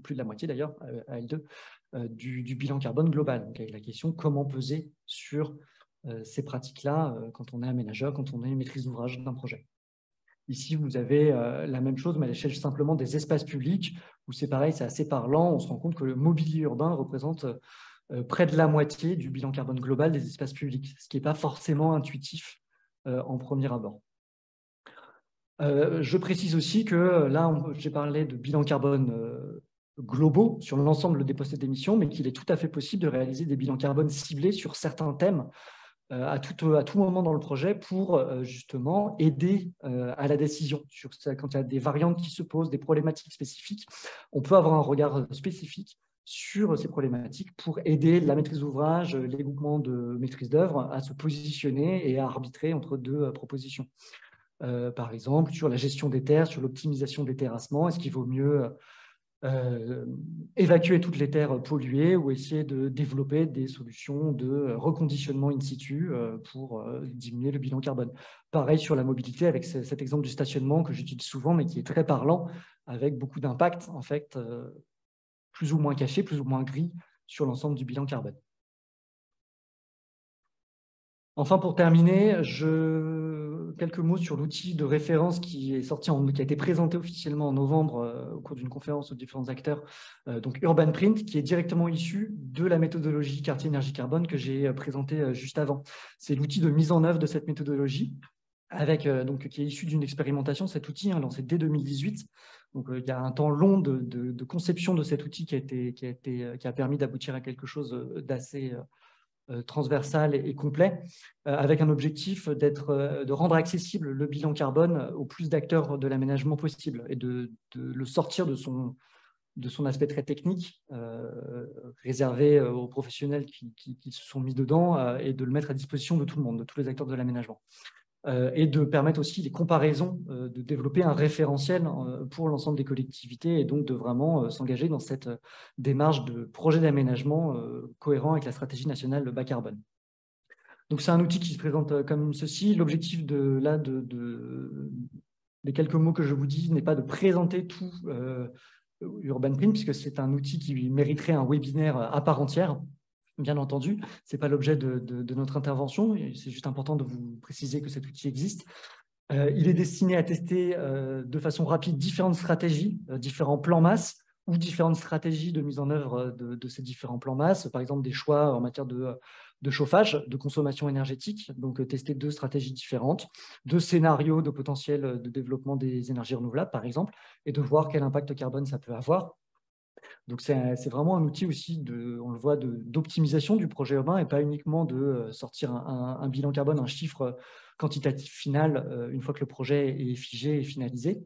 plus de la moitié d'ailleurs, à L2, du bilan carbone global. Donc, avec la question comment peser sur ces pratiques-là quand on est aménageur, quand on est maîtrise d'ouvrage d'un projet. Ici, vous avez la même chose, mais à l'échelle simplement des espaces publics, où c'est pareil, c'est assez parlant. On se rend compte que le mobilier urbain représente près de la moitié du bilan carbone global des espaces publics, ce qui n'est pas forcément intuitif en premier abord. Je précise aussi que là, j'ai parlé de bilan carbone globaux sur l'ensemble des postes d'émission, mais qu'il est tout à fait possible de réaliser des bilans carbone ciblés sur certains thèmes à tout moment dans le projet pour justement aider à la décision. Quand il y a des variantes qui se posent, des problématiques spécifiques, on peut avoir un regard spécifique sur ces problématiques pour aider la maîtrise d'ouvrage, les groupements de maîtrise d'œuvre à se positionner et à arbitrer entre deux propositions. Par exemple, sur la gestion des terres, sur l'optimisation des terrassements, est-ce qu'il vaut mieux évacuer toutes les terres polluées ou essayer de développer des solutions de reconditionnement in situ pour diminuer le bilan carbone. Pareil sur la mobilité avec cet exemple du stationnement que j'utilise souvent mais qui est très parlant avec beaucoup d'impact en fait plus ou moins caché, plus ou moins gris sur l'ensemble du bilan carbone. Enfin, pour terminer, quelques mots sur l'outil de référence qui a été présenté officiellement en novembre au cours d'une conférence aux différents acteurs, donc UrbanPrint, qui est directement issu de la méthodologie quartier énergie carbone que j'ai présentée juste avant. C'est l'outil de mise en œuvre de cette méthodologie, qui est issu d'une expérimentation. Cet outil lancé dès 2018. Donc, il y a un temps long de conception de cet outil qui a permis d'aboutir à quelque chose d'assez transversal et complet, avec un objectif de rendre accessible le bilan carbone au plus d'acteurs de l'aménagement possible et de le sortir de son aspect très technique, réservé aux professionnels qui se sont mis dedans, et de le mettre à disposition de tout le monde, de tous les acteurs de l'aménagement. Et de permettre aussi les comparaisons, de développer un référentiel pour l'ensemble des collectivités et donc de vraiment s'engager dans cette démarche de projet d'aménagement cohérent avec la stratégie nationale bas carbone. Donc c'est un outil qui se présente comme ceci. L'objectif des quelques mots que je vous dis n'est pas de présenter tout UrbanPrint, puisque c'est un outil qui mériterait un webinaire à part entière. Bien entendu, ce n'est pas l'objet de notre intervention. C'est juste important de vous préciser que cet outil existe. Il est destiné à tester de façon rapide différentes stratégies, différents plans masse ou différentes stratégies de mise en œuvre de ces différents plans masse. Par exemple, des choix en matière de chauffage, de consommation énergétique. Donc, tester 2 stratégies différentes, 2 scénarios de potentiel de développement des énergies renouvelables, par exemple, et de voir quel impact carbone ça peut avoir. Donc, c'est vraiment un outil aussi, on le voit, d'optimisation du projet urbain et pas uniquement de sortir un bilan carbone, un chiffre quantitatif final une fois que le projet est figé et finalisé.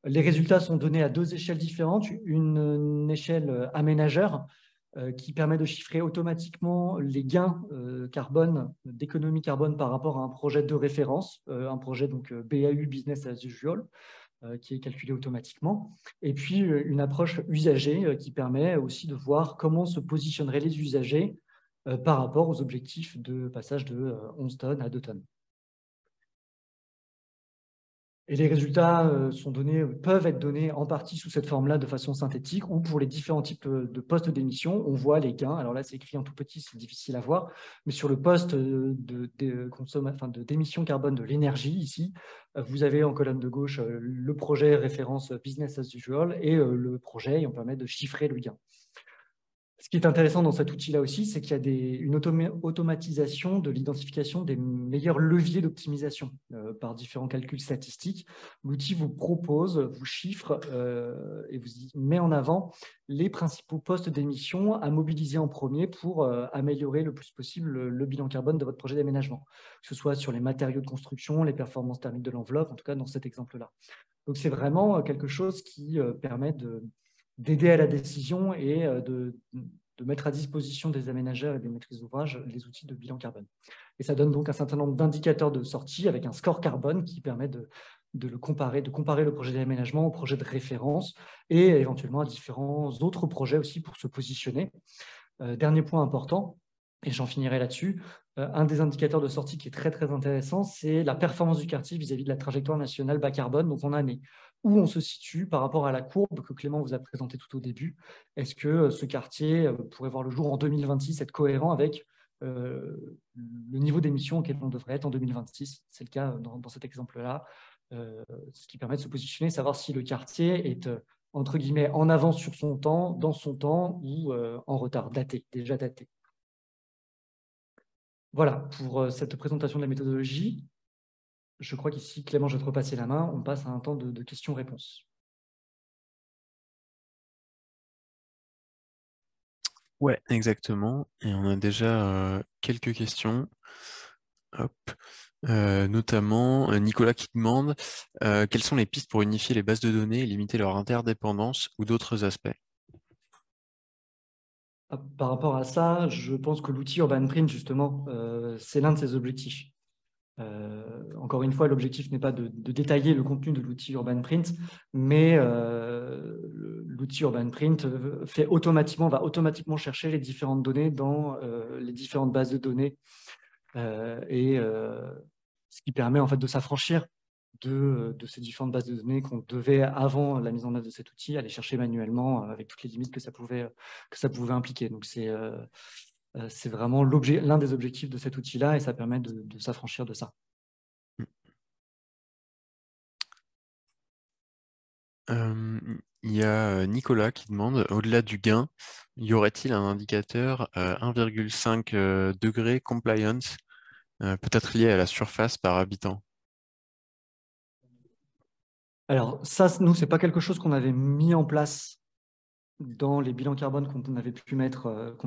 Les résultats sont donnés à deux échelles différentes. Une échelle aménageur qui permet de chiffrer automatiquement les gains carbone, d'économie carbone par rapport à un projet de référence, un projet donc BAU, Business as Usual, qui est calculé automatiquement. Et puis une approche usagée qui permet aussi de voir comment se positionneraient les usagers par rapport aux objectifs de passage de 11 tonnes à 2 tonnes. Et les résultats peuvent être donnés en partie sous cette forme-là de façon synthétique ou pour les différents types de postes d'émission, on voit les gains. Alors là, c'est écrit en tout petit, c'est difficile à voir, mais sur le poste d'émission carbone de l'énergie, ici, vous avez en colonne de gauche le projet référence Business as Usual et le projet, et on permet de chiffrer le gain. Ce qui est intéressant dans cet outil-là aussi, c'est qu'il y a une automatisation de l'identification des meilleurs leviers d'optimisation par différents calculs statistiques. L'outil vous propose, vous chiffre et vous met en avant les principaux postes d'émission à mobiliser en premier pour améliorer le plus possible le bilan carbone de votre projet d'aménagement, que ce soit sur les matériaux de construction, les performances thermiques de l'enveloppe, en tout cas dans cet exemple-là. Donc c'est vraiment quelque chose qui permet d'aider à la décision et de mettre à disposition des aménageurs et des maîtrises d'ouvrage les outils de bilan carbone. Et ça donne donc un certain nombre d'indicateurs de sortie avec un score carbone qui permet de comparer le projet d'aménagement au projet de référence et éventuellement à différents autres projets aussi pour se positionner. Dernier point important, et j'en finirai là-dessus, un des indicateurs de sortie qui est très très intéressant, c'est la performance du quartier vis-à-vis de la trajectoire nationale bas carbone, donc en année. Où on se situe par rapport à la courbe que Clément vous a présentée tout au début. Est-ce que ce quartier pourrait voir le jour en 2026, être cohérent avec le niveau d'émission auquel on devrait être en 2026? C'est le cas dans cet exemple-là, ce qui permet de se positionner, savoir si le quartier est entre guillemets en avance sur son temps, dans son temps ou en retard, déjà daté. Voilà pour cette présentation de la méthodologie. Je crois qu'ici, Clément, je vais te repasser la main. On passe à un temps de questions-réponses. Ouais, exactement. Et on a déjà quelques questions. Hop. Notamment Nicolas qui demande quelles sont les pistes pour unifier les bases de données et limiter leur interdépendance ou d'autres aspects. Par rapport à ça, je pense que l'outil UrbanPrint, justement, c'est l'un de ses objectifs. Encore une fois, l'objectif n'est pas de détailler le contenu de l'outil UrbanPrint, mais l'outil UrbanPrint va automatiquement chercher les différentes données dans les différentes bases de données ce qui permet en fait de s'affranchir de ces différentes bases de données qu'on devait, avant la mise en œuvre de cet outil, aller chercher manuellement avec toutes les limites que ça pouvait impliquer. Donc, c'est vraiment l'un des objectifs de cet outil-là et ça permet de s'affranchir de ça. Il y a Nicolas qui demande, au-delà du gain, y aurait-il un indicateur 1,5 degré compliance, peut-être lié à la surface par habitant? Alors ça, nous, c'est pas quelque chose qu'on avait mis en place dans les bilans carbone qu'on a pu mettre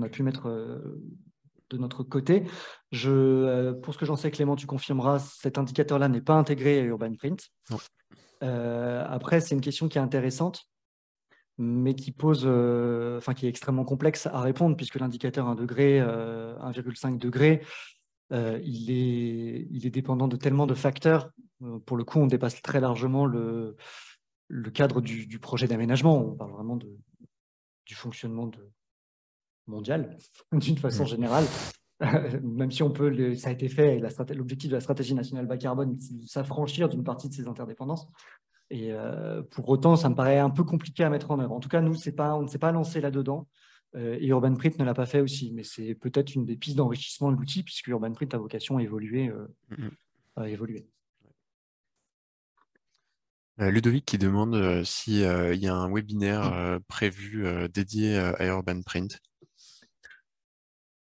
de notre côté. Pour ce que j'en sais, Clément, tu confirmeras, cet indicateur-là n'est pas intégré à UrbanPrint. Après, c'est une question qui est intéressante, mais qui qui est extrêmement complexe à répondre, puisque l'indicateur 1,5 degré, il est dépendant de tellement de facteurs. Pour le coup, on dépasse très largement le cadre du projet d'aménagement. On parle vraiment du fonctionnement mondial, d'une façon générale. Même si ça a été fait, l'objectif de la stratégie nationale bas carbone, c'est de s'affranchir d'une partie de ces interdépendances. Et pour autant, ça me paraît un peu compliqué à mettre en œuvre. En tout cas, nous, on ne s'est pas lancé là-dedans. Et UrbanPrint ne l'a pas fait aussi. Mais c'est peut-être une des pistes d'enrichissement de l'outil, puisque UrbanPrint a vocation à évoluer. Ludovic qui demande s'il y a un webinaire prévu dédié à UrbanPrint.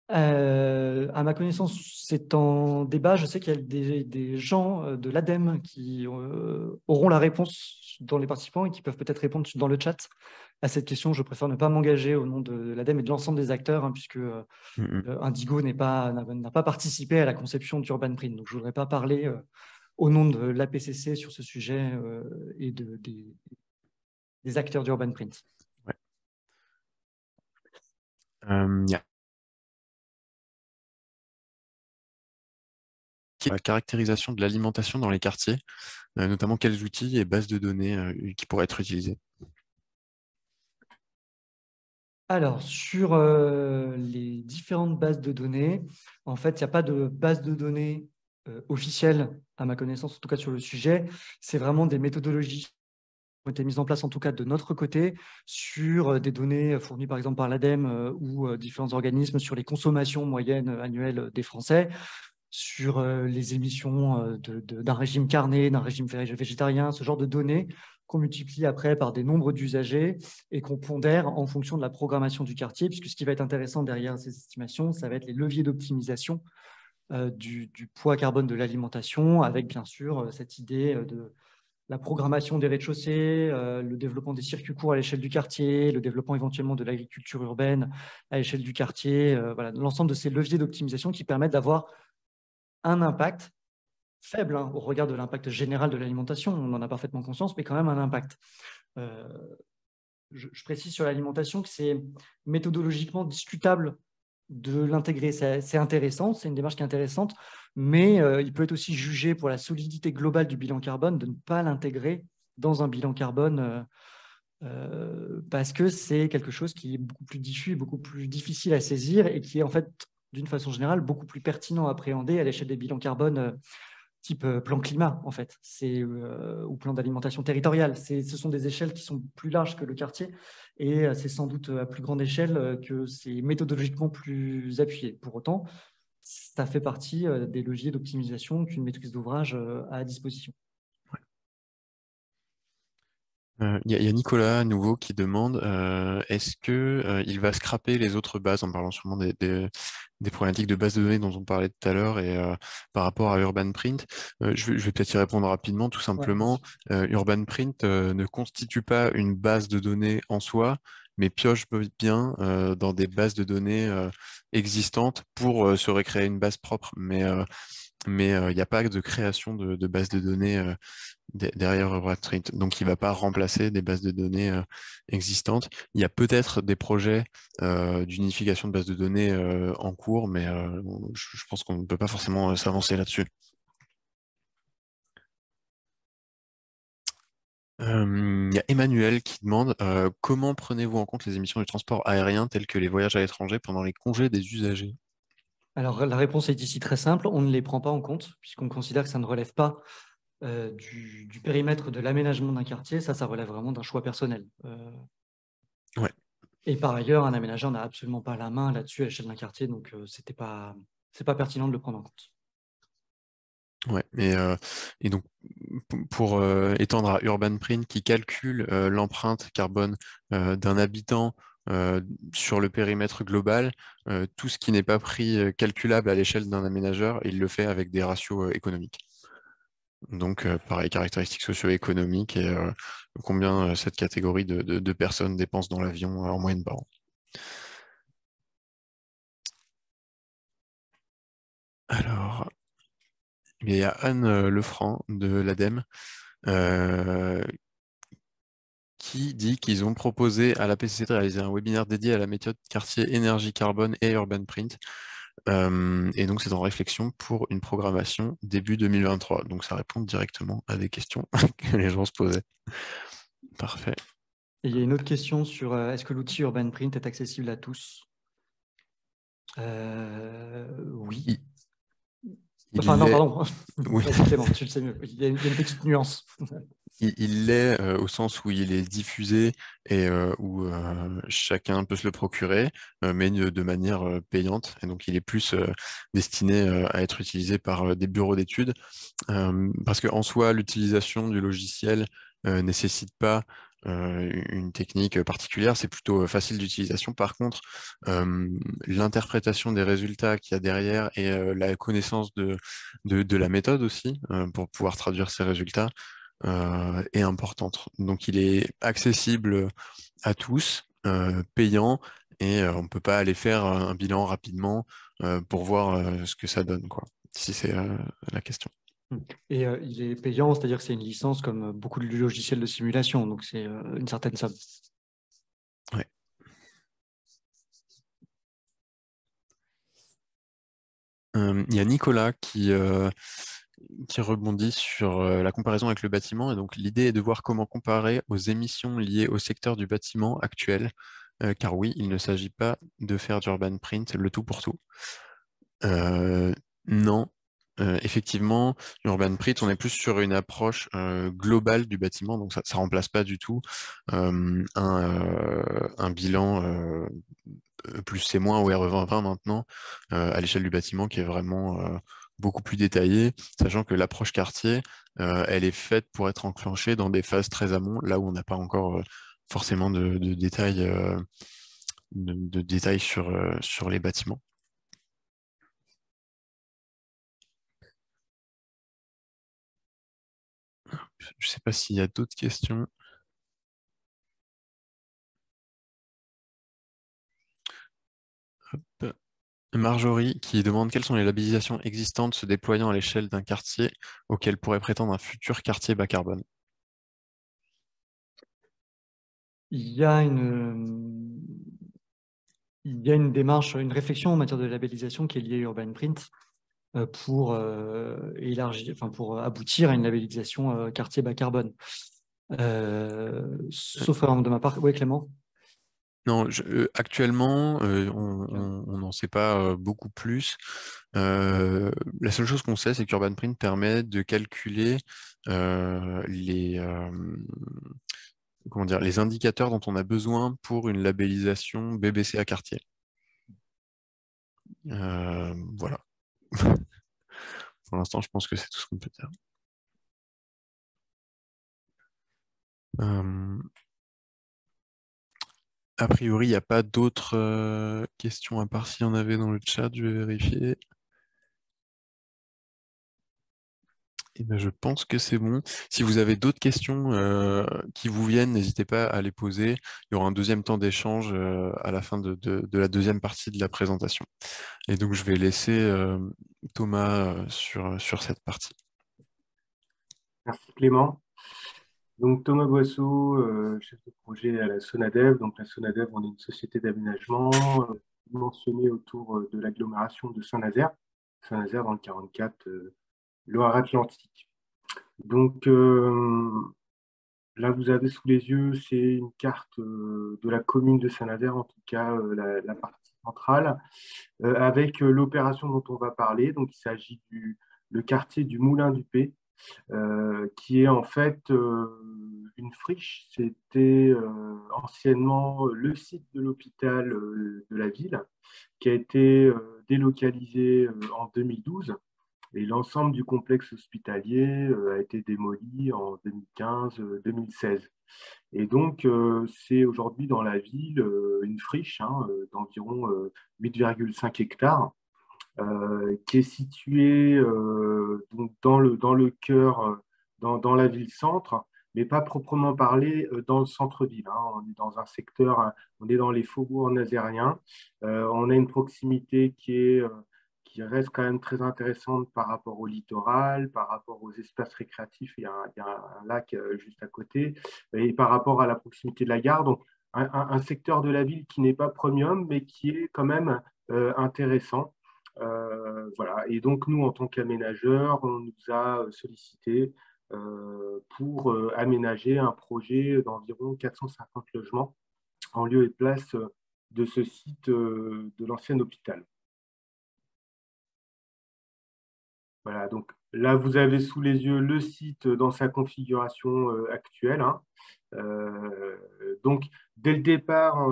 À ma connaissance, c'est en débat. Je sais qu'il y a des gens de l'ADEME qui auront la réponse dans les participants et qui peuvent peut-être répondre dans le chat à cette question. Je préfère ne pas m'engager au nom de l'ADEME et de l'ensemble des acteurs, puisque Indigo n'a pas participé à la conception d'UrbanPrint. Donc, je ne voudrais pas parler au nom de l'APCC sur ce sujet et des acteurs d'Urban Print. Ouais. Yeah. La caractérisation de l'alimentation dans les quartiers, notamment quels outils et bases de données qui pourraient être utilisés. Alors, sur les différentes bases de données, en fait, il n'y a pas de base de données officielle, à ma connaissance, en tout cas sur le sujet. C'est vraiment des méthodologies qui ont été mises en place, en tout cas de notre côté, sur des données fournies par exemple par l'ADEME ou différents organismes sur les consommations moyennes annuelles des Français, sur les émissions d'un régime carné, d'un régime végétarien, ce genre de données qu'on multiplie après par des nombres d'usagers et qu'on pondère en fonction de la programmation du quartier, puisque ce qui va être intéressant derrière ces estimations, ça va être les leviers d'optimisation du poids carbone de l'alimentation, avec bien sûr cette idée de la programmation des rez-de-chaussée, le développement des circuits courts à l'échelle du quartier, le développement éventuellement de l'agriculture urbaine à l'échelle du quartier, voilà, l'ensemble de ces leviers d'optimisation qui permettent d'avoir un impact faible au regard de l'impact général de l'alimentation, on en a parfaitement conscience, mais quand même un impact. Je précise sur l'alimentation que c'est méthodologiquement discutable de l'intégrer. C'est intéressant, c'est une démarche qui est intéressante, mais il peut être aussi jugé pour la solidité globale du bilan carbone de ne pas l'intégrer dans un bilan carbone parce que c'est quelque chose qui est beaucoup plus diffus, beaucoup plus difficile à saisir et qui est en fait, d'une façon générale, beaucoup plus pertinent à appréhender à l'échelle des bilans carbone type plan climat, en fait, ou plan d'alimentation territoriale. Ce sont des échelles qui sont plus larges que le quartier et c'est sans doute à plus grande échelle que c'est méthodologiquement plus appuyé. Pour autant, ça fait partie des leviers d'optimisation qu'une maîtrise d'ouvrage a à disposition. Il y a Nicolas à nouveau qui demande est-ce que il va scraper les autres bases en parlant sûrement des problématiques de base de données dont on parlait tout à l'heure et par rapport à Urban Print. Je vais peut-être y répondre rapidement, tout simplement. Urban Print ne constitue pas une base de données en soi, mais pioche bien dans des bases de données existantes pour se recréer une base propre. Mais il n'y a pas de création de base de données derrière Urban Print. Donc, il ne va pas remplacer des bases de données existantes. Il y a peut-être des projets d'unification de bases de données en cours, mais je pense qu'on ne peut pas forcément s'avancer là-dessus. Il y a Emmanuel qui demande comment prenez-vous en compte les émissions du transport aérien telles que les voyages à l'étranger pendant les congés des usagers? Alors, la réponse est ici très simple, on ne les prend pas en compte, puisqu'on considère que ça ne relève pas du périmètre de l'aménagement d'un quartier, ça relève vraiment d'un choix personnel. Ouais. Et par ailleurs, un aménageur n'a absolument pas la main là-dessus à l'échelle d'un quartier, donc c'est pas pertinent de le prendre en compte. Ouais, et donc pour étendre à Urban Print qui calcule l'empreinte carbone d'un habitant sur le périmètre global, tout ce qui n'est pas pris calculable à l'échelle d'un aménageur, il le fait avec des ratios économiques. Donc pareil, caractéristiques socio-économiques et combien cette catégorie de personnes dépensent dans l'avion en moyenne par an. Alors, il y a Anne Lefranc de l'ADEME qui dit qu'ils ont proposé à la PCC de réaliser un webinaire dédié à la méthode quartier énergie carbone et Urban Print. Et donc, c'est en réflexion pour une programmation début 2023. Donc, ça répond directement à des questions que les gens se posaient. Parfait. Et il y a une autre question sur est-ce que l'outil Urban Print est accessible à tous? Oui. Enfin, non, l'est, pardon. oui, Vas-y, Clément, tu le sais mieux. Il y a une petite nuance. il l'est au sens où il est diffusé et où chacun peut se le procurer, mais de manière payante. Et donc, il est plus destiné à être utilisé par des bureaux d'études. Parce qu'en soi, l'utilisation du logiciel nécessite pas une technique particulière, c'est plutôt facile d'utilisation. Par contre, l'interprétation des résultats qu'il y a derrière et la connaissance de la méthode aussi, pour pouvoir traduire ces résultats, est importante. Donc, il est accessible à tous, payant, et on ne peut pas aller faire un bilan rapidement pour voir ce que ça donne, quoi, si c'est la question. Et il est payant, c'est-à-dire que c'est une licence comme beaucoup de logiciels de simulation, donc c'est une certaine somme. Ouais. Il y a Nicolas qui rebondit sur la comparaison avec le bâtiment. Et donc, l'idée est de voir comment comparer aux émissions liées au secteur du bâtiment actuel. Car oui, il ne s'agit pas de faire d'urban print le tout pour tout. Non. Effectivement, Urban Print, on est plus sur une approche globale du bâtiment, donc ça ne remplace pas du tout un bilan plus c'est moins ou RE2020 maintenant à l'échelle du bâtiment qui est vraiment beaucoup plus détaillé, sachant que l'approche quartier, elle est faite pour être enclenchée dans des phases très amont, là où on n'a pas encore forcément de détails, de détails sur les bâtiments. Je ne sais pas s'il y a d'autres questions. Hop. Marjorie qui demande quelles sont les labellisations existantes se déployant à l'échelle d'un quartier auquel pourrait prétendre un futur quartier bas carbone. Il y a une démarche, une réflexion en matière de labellisation qui est liée à Urban Print pour élargir, enfin pour aboutir à une labellisation quartier bas carbone. Sauf erreur de ma part. Oui, Clément? Non, actuellement, on n'en sait pas beaucoup plus. La seule chose qu'on sait, c'est qu'Urban Print permet de calculer comment dire, les indicateurs dont on a besoin pour une labellisation BBC à quartier. Voilà. Pour l'instant, je pense que c'est tout ce qu'on peut dire. A priori, il n'y a pas d'autres questions à part s'il y en avait dans le chat, je vais vérifier. Et ben, je pense que c'est bon. Si vous avez d'autres questions qui vous viennent, n'hésitez pas à les poser. Il y aura un deuxième temps d'échange à la fin de la deuxième partie de la présentation. Et donc, je vais laisser Thomas sur cette partie. Merci Clément. Donc Thomas Boisseau, chef de projet à la Sonadev. Donc la Sonadev, on est une société d'aménagement mentionnée autour de l'agglomération de Saint-Nazaire. Saint-Nazaire dans le 44, Loire-Atlantique. Donc là, vous avez sous les yeux, c'est une carte de la commune de Saint-Nazaire, en tout cas la partie centrale, avec l'opération dont on va parler. Donc il s'agit du le quartier du Moulin du Pé, qui est en fait une friche. C'était anciennement le site de l'hôpital de la ville, qui a été délocalisé en 2012. Et l'ensemble du complexe hospitalier a été démoli en 2015-2016. Et donc, c'est aujourd'hui dans la ville une friche d'environ 8,5 hectares qui est situé donc dans le cœur, dans la ville-centre, mais pas proprement parlé dans le centre-ville, hein. On est dans un secteur, on est dans les faubourgs nazériens. On a une proximité qui reste quand même très intéressante par rapport au littoral, par rapport aux espaces récréatifs. Il y a un lac juste à côté, et par rapport à la proximité de la gare. Donc, un secteur de la ville qui n'est pas premium, mais qui est quand même intéressant. Voilà. Et donc, nous, en tant qu'aménageurs, on nous a sollicité pour aménager un projet d'environ 450 logements en lieu et place de ce site de l'ancien hôpital. Voilà, donc là, vous avez sous les yeux le site dans sa configuration actuelle, hein. Donc, dès le départ,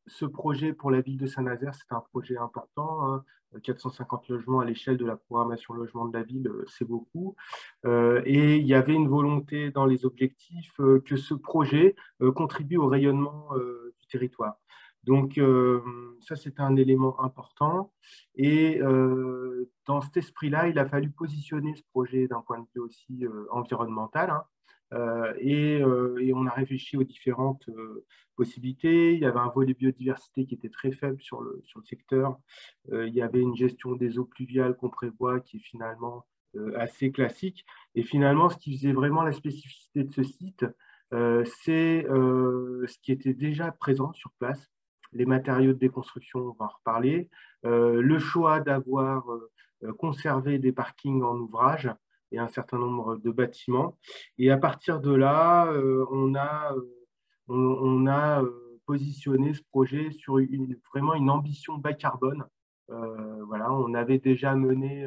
ce projet pour la ville de Saint-Nazaire, c'est un projet important, hein. 450 logements à l'échelle de la programmation logement de la ville, c'est beaucoup. Et il y avait une volonté dans les objectifs que ce projet contribue au rayonnement du territoire. Donc, ça, c'est un élément important. Et dans cet esprit-là, il a fallu positionner ce projet d'un point de vue aussi environnemental, hein. Et on a réfléchi aux différentes possibilités. Il y avait un volet biodiversité qui était très faible sur le secteur. Il y avait une gestion des eaux pluviales qu'on prévoit qui est finalement assez classique. Et finalement, ce qui faisait vraiment la spécificité de ce site, c'est ce qui était déjà présent sur place, les matériaux de déconstruction, on va en reparler, le choix d'avoir conservé des parkings en ouvrage et un certain nombre de bâtiments. Et à partir de là, on a positionné ce projet sur vraiment une ambition bas carbone. Voilà, on avait déjà mené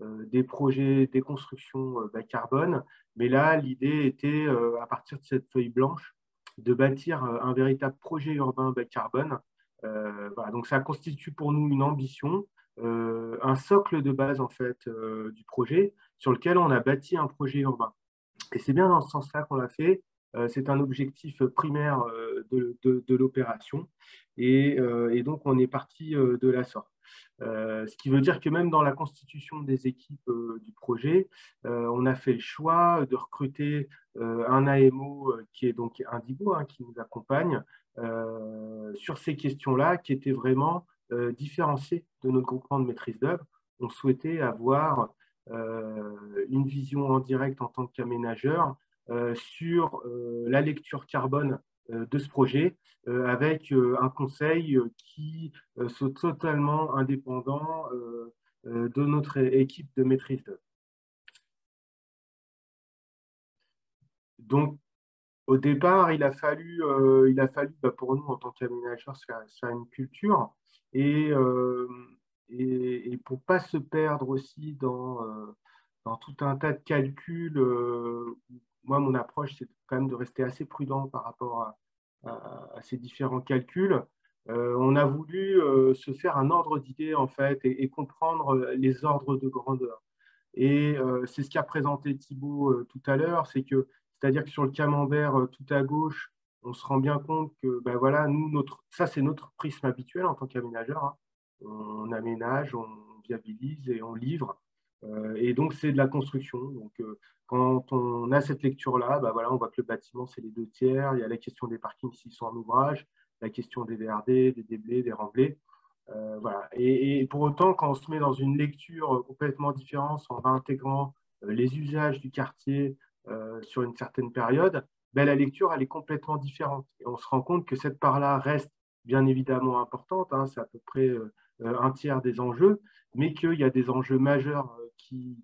des projets, des constructions bas carbone, mais là, l'idée était, à partir de cette feuille blanche, de bâtir un véritable projet urbain bas carbone. Voilà, donc ça constitue pour nous une ambition, un socle de base en fait du projet sur lequel on a bâti un projet urbain. Et c'est bien dans ce sens-là qu'on l'a fait. C'est un objectif primaire de l'opération. Et donc, on est parti de la sorte. Ce qui veut dire que même dans la constitution des équipes du projet, on a fait le choix de recruter un AMO qui est donc Indigo, hein, qui nous accompagne sur ces questions-là, qui étaient vraiment différenciées de notre groupement de maîtrise d'œuvre. On souhaitait avoir une vision en direct en tant qu'aménageur sur la lecture carbone de ce projet, avec un conseil qui soit totalement indépendant de notre équipe de maîtrise d'œuvre. Donc, au départ, il a fallu pour nous, en tant qu'aménageurs, se faire une culture et, pour ne pas se perdre aussi dans tout un tas de calculs, moi, mon approche, c'est quand même de rester assez prudent par rapport à ces différents calculs. On a voulu se faire un ordre d'idées, en fait, et comprendre les ordres de grandeur. Et c'est ce qu'a présenté Thibaut tout à l'heure, c'est-à-dire que sur le camembert tout à gauche, on se rend bien compte que ben voilà, nous, ça c'est notre prisme habituel en tant qu'aménageur, hein. On aménage, on viabilise et on livre. Et donc c'est de la construction. Donc quand on a cette lecture-là, ben voilà, on voit que le bâtiment c'est les 2 tiers. Il y a la question des parkings s'ils sont en ouvrage, la question des VRD, des déblais, des remblais. Voilà. Et pour autant, quand on se met dans une lecture complètement différente, en intégrant les usages du quartier sur une certaine période, ben, la lecture, elle est complètement différente. Et on se rend compte que cette part-là reste bien évidemment importante, hein, c'est à peu près un tiers des enjeux, mais qu'il y a des enjeux majeurs qui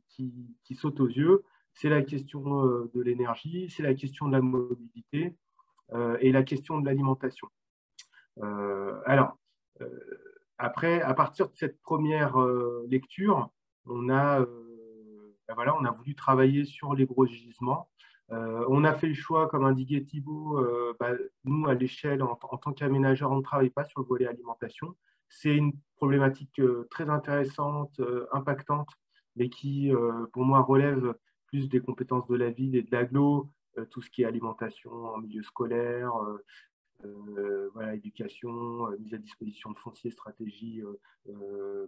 sautent aux yeux. C'est la question de l'énergie, c'est la question de la mobilité et la question de l'alimentation. Alors, après, à partir de cette première lecture, ben voilà, on a voulu travailler sur les gros gisements. On a fait le choix, comme indiquait Thibaut, ben, nous, à l'échelle, en tant qu'aménageur, on ne travaille pas sur le volet alimentation. C'est une problématique très intéressante, impactante, mais qui, pour moi, relève plus des compétences de la ville et de l'agglo, tout ce qui est alimentation en milieu scolaire, voilà, éducation, mise à disposition de foncier, stratégie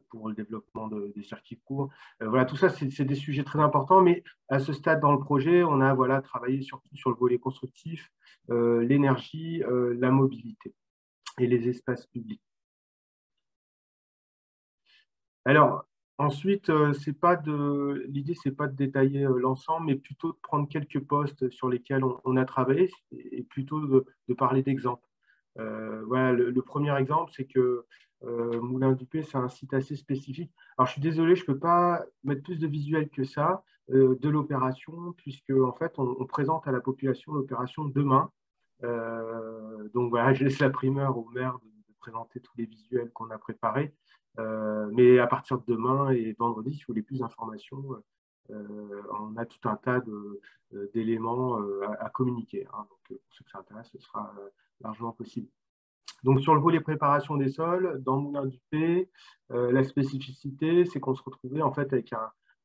pour le développement des circuits courts. Voilà, tout ça, c'est des sujets très importants, mais à ce stade dans le projet, on a voilà, travaillé surtout sur le volet constructif, l'énergie, la mobilité et les espaces publics. Alors, ensuite, l'idée, c'est pas de détailler l'ensemble, mais plutôt de prendre quelques postes sur lesquels on a travaillé et plutôt de parler d'exemples. Voilà, le premier exemple, c'est que Moulin du Pé, c'est un site assez spécifique. Alors, je suis désolé, je ne peux pas mettre plus de visuels que ça de l'opération, puisque en fait, on présente à la population l'opération demain. Donc voilà, je laisse la primeur au maire de présenter tous les visuels qu'on a préparés. Mais à partir de demain et vendredi, si vous voulez plus d'informations, on a tout un tas d'éléments à communiquer, hein. Donc, pour ceux que ça intéresse, ce sera largement possible. Donc, sur le volet préparation des sols, dans Moulin du Pé, la spécificité, c'est qu'on se retrouvait en fait avec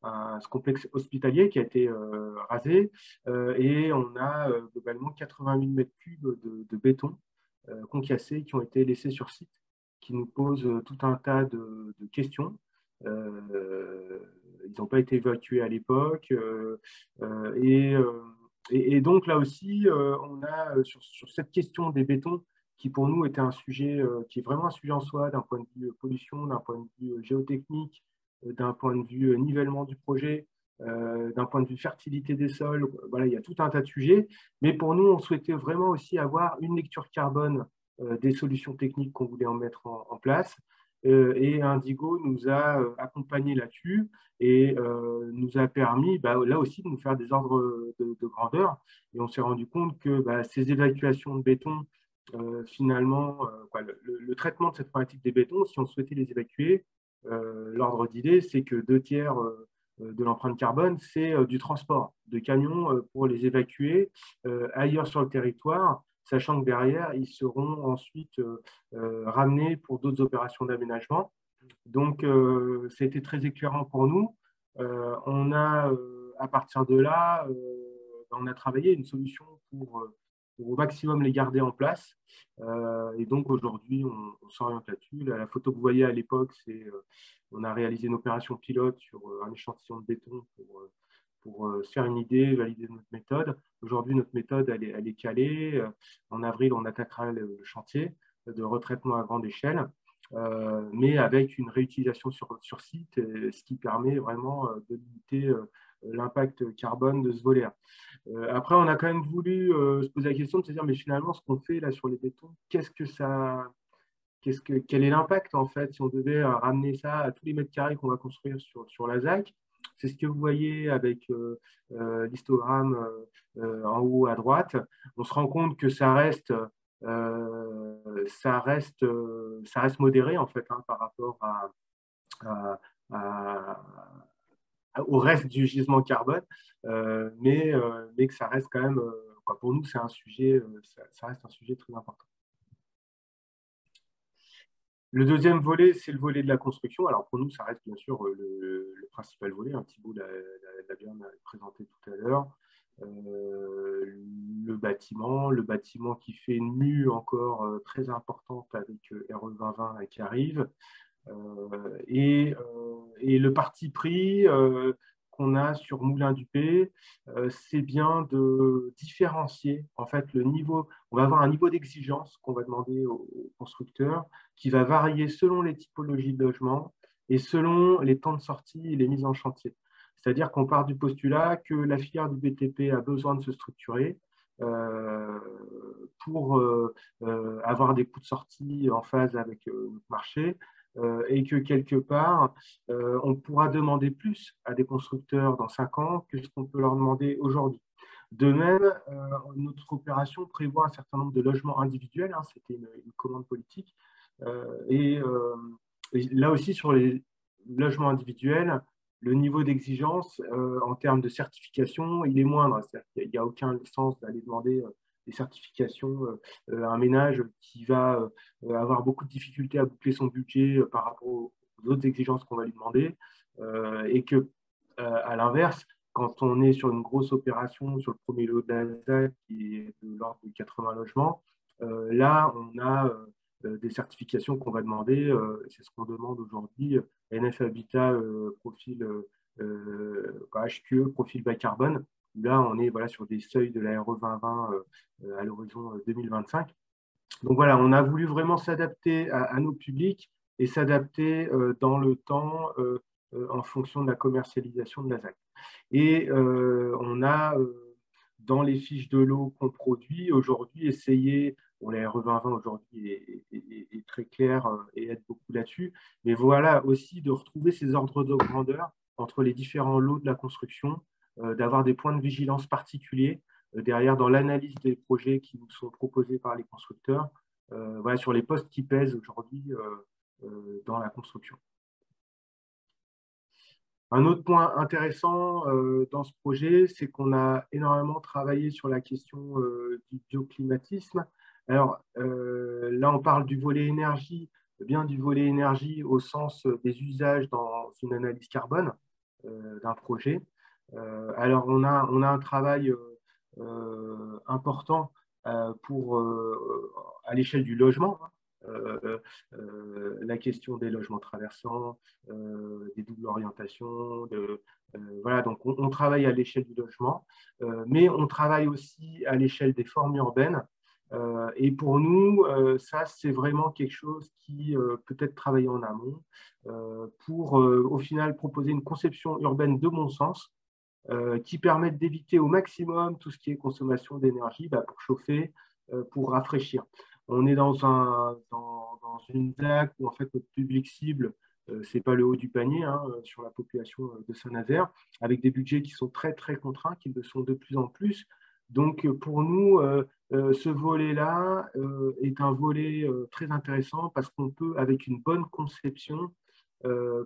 ce complexe hospitalier qui a été rasé et on a globalement 80 000 mètres cubes de béton concassés qui ont été laissés sur site, qui nous posent tout un tas de questions. Ils n'ont pas été évacués à l'époque. Et donc là aussi, on a sur cette question des bétons, qui pour nous était un sujet qui est vraiment un sujet en soi, d'un point de vue pollution, d'un point de vue géotechnique, d'un point de vue nivellement du projet. d'un point de vue fertilité des sols. Voilà, il y a tout un tas de sujets. Mais pour nous, on souhaitait vraiment aussi avoir une lecture carbone des solutions techniques qu'on voulait en mettre en place. Et Indigo nous a accompagnés là-dessus et nous a permis, là aussi, de nous faire des ordres de grandeur. Et on s'est rendu compte que ces évacuations de béton, finalement, le traitement de cette problématique des bétons, si on souhaitait les évacuer, l'ordre d'idée, c'est que 2/3 de l'empreinte carbone, c'est du transport de camions pour les évacuer ailleurs sur le territoire, sachant que derrière, ils seront ensuite ramenés pour d'autres opérations d'aménagement. Donc, c'était très éclairant pour nous. À partir de là, on a travaillé une solution pour au maximum les garder en place. Et donc, aujourd'hui, on s'oriente là-dessus. La photo que vous voyez à l'époque, c'est on a réalisé une opération pilote sur un échantillon de béton pour se faire une idée, valider notre méthode. Aujourd'hui, notre méthode, elle est calée. En avril, on attaquera le chantier de retraitement à grande échelle, mais avec une réutilisation sur site, ce qui permet vraiment de limiter l'impact carbone de ce volet-là. Après, on a quand même voulu se poser la question de se dire, mais finalement, ce qu'on fait là sur les bétons, quel est l'impact en fait si on devait ramener ça à tous les mètres carrés qu'on va construire sur la ZAC? C'est ce que vous voyez avec l'histogramme en haut à droite. On se rend compte que ça reste modéré en fait par rapport au reste du gisement carbone, mais que ça reste quand même, pour nous, c'est un sujet, ça reste un sujet très important. Le deuxième volet, c'est le volet de la construction. Alors pour nous, ça reste bien sûr le principal volet. Thibaut l'a bien présenté tout à l'heure. Le bâtiment qui fait une mue encore très importante avec RE 2020 qui arrive. Et le parti pris qu'on a sur Moulin-du-Pé, c'est bien de différencier en fait le niveau. On va avoir un niveau d'exigence qu'on va demander aux constructeurs qui va varier selon les typologies de logements et selon les temps de sortie et les mises en chantier. C'est-à-dire qu'on part du postulat que la filière du BTP a besoin de se structurer pour avoir des coûts de sortie en phase avec notre marché. Et que quelque part, on pourra demander plus à des constructeurs dans 5 ans que ce qu'on peut leur demander aujourd'hui. De même, notre opération prévoit un certain nombre de logements individuels, c'était une commande politique, et là aussi sur les logements individuels, le niveau d'exigence en termes de certification, il est moindre. Il n'y a aucun sens d'aller demander des certifications à un ménage qui va avoir beaucoup de difficultés à boucler son budget par rapport aux autres exigences qu'on va lui demander, et que, à l'inverse, quand on est sur une grosse opération, sur le premier lot de la ZAC, qui est de l'ordre de 80 logements, là, on a des certifications qu'on va demander, c'est ce qu'on demande aujourd'hui, NF Habitat profil HQE, profil bas carbone. Là, on est sur des seuils de la RE 2020 à l'horizon 2025. Donc voilà, on a voulu vraiment s'adapter à nos publics et s'adapter dans le temps en fonction de la commercialisation de la ZAC. Et on a, dans les fiches de l'eau qu'on produit aujourd'hui, essayé, la RE 2020 aujourd'hui est très claire et aide beaucoup là-dessus, mais voilà aussi de retrouver ces ordres de grandeur entre les différents lots de la construction, d'avoir des points de vigilance particuliers derrière dans l'analyse des projets qui nous sont proposés par les constructeurs, sur les postes qui pèsent aujourd'hui dans la construction. Un autre point intéressant dans ce projet, c'est qu'on a énormément travaillé sur la question du bioclimatisme. Alors là, on parle du volet énergie, bien du volet énergie au sens des usages dans une analyse carbone d'un projet. Alors on a un travail important à l'échelle du logement, la question des logements traversants, des doubles orientations, voilà, donc on travaille à l'échelle du logement, mais on travaille aussi à l'échelle des formes urbaines. Et pour nous, ça, c'est vraiment quelque chose qui peut être travaillé en amont pour, au final, proposer une conception urbaine de bon sens, qui permettent d'éviter au maximum tout ce qui est consommation d'énergie pour chauffer, pour rafraîchir. On est dans une ZAC où en fait notre public cible, c'est pas le haut du panier hein, sur la population de Saint-Nazaire, avec des budgets qui sont très très contraints, qui le sont de plus en plus. Donc pour nous, ce volet-là est un volet très intéressant parce qu'on peut, avec une bonne conception,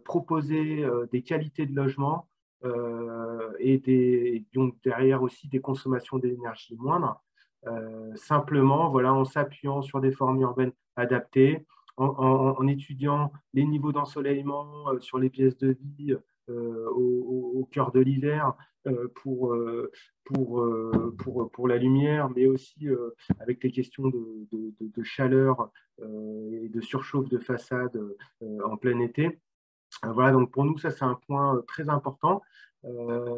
proposer des qualités de logement et donc derrière aussi des consommations d'énergie moindres. Simplement, voilà, en s'appuyant sur des formes urbaines adaptées, en étudiant les niveaux d'ensoleillement sur les pièces de vie au cœur de l'hiver pour la lumière, mais aussi avec les questions de chaleur et de surchauffe de façade en plein été. Voilà, donc pour nous, ça, c'est un point très important.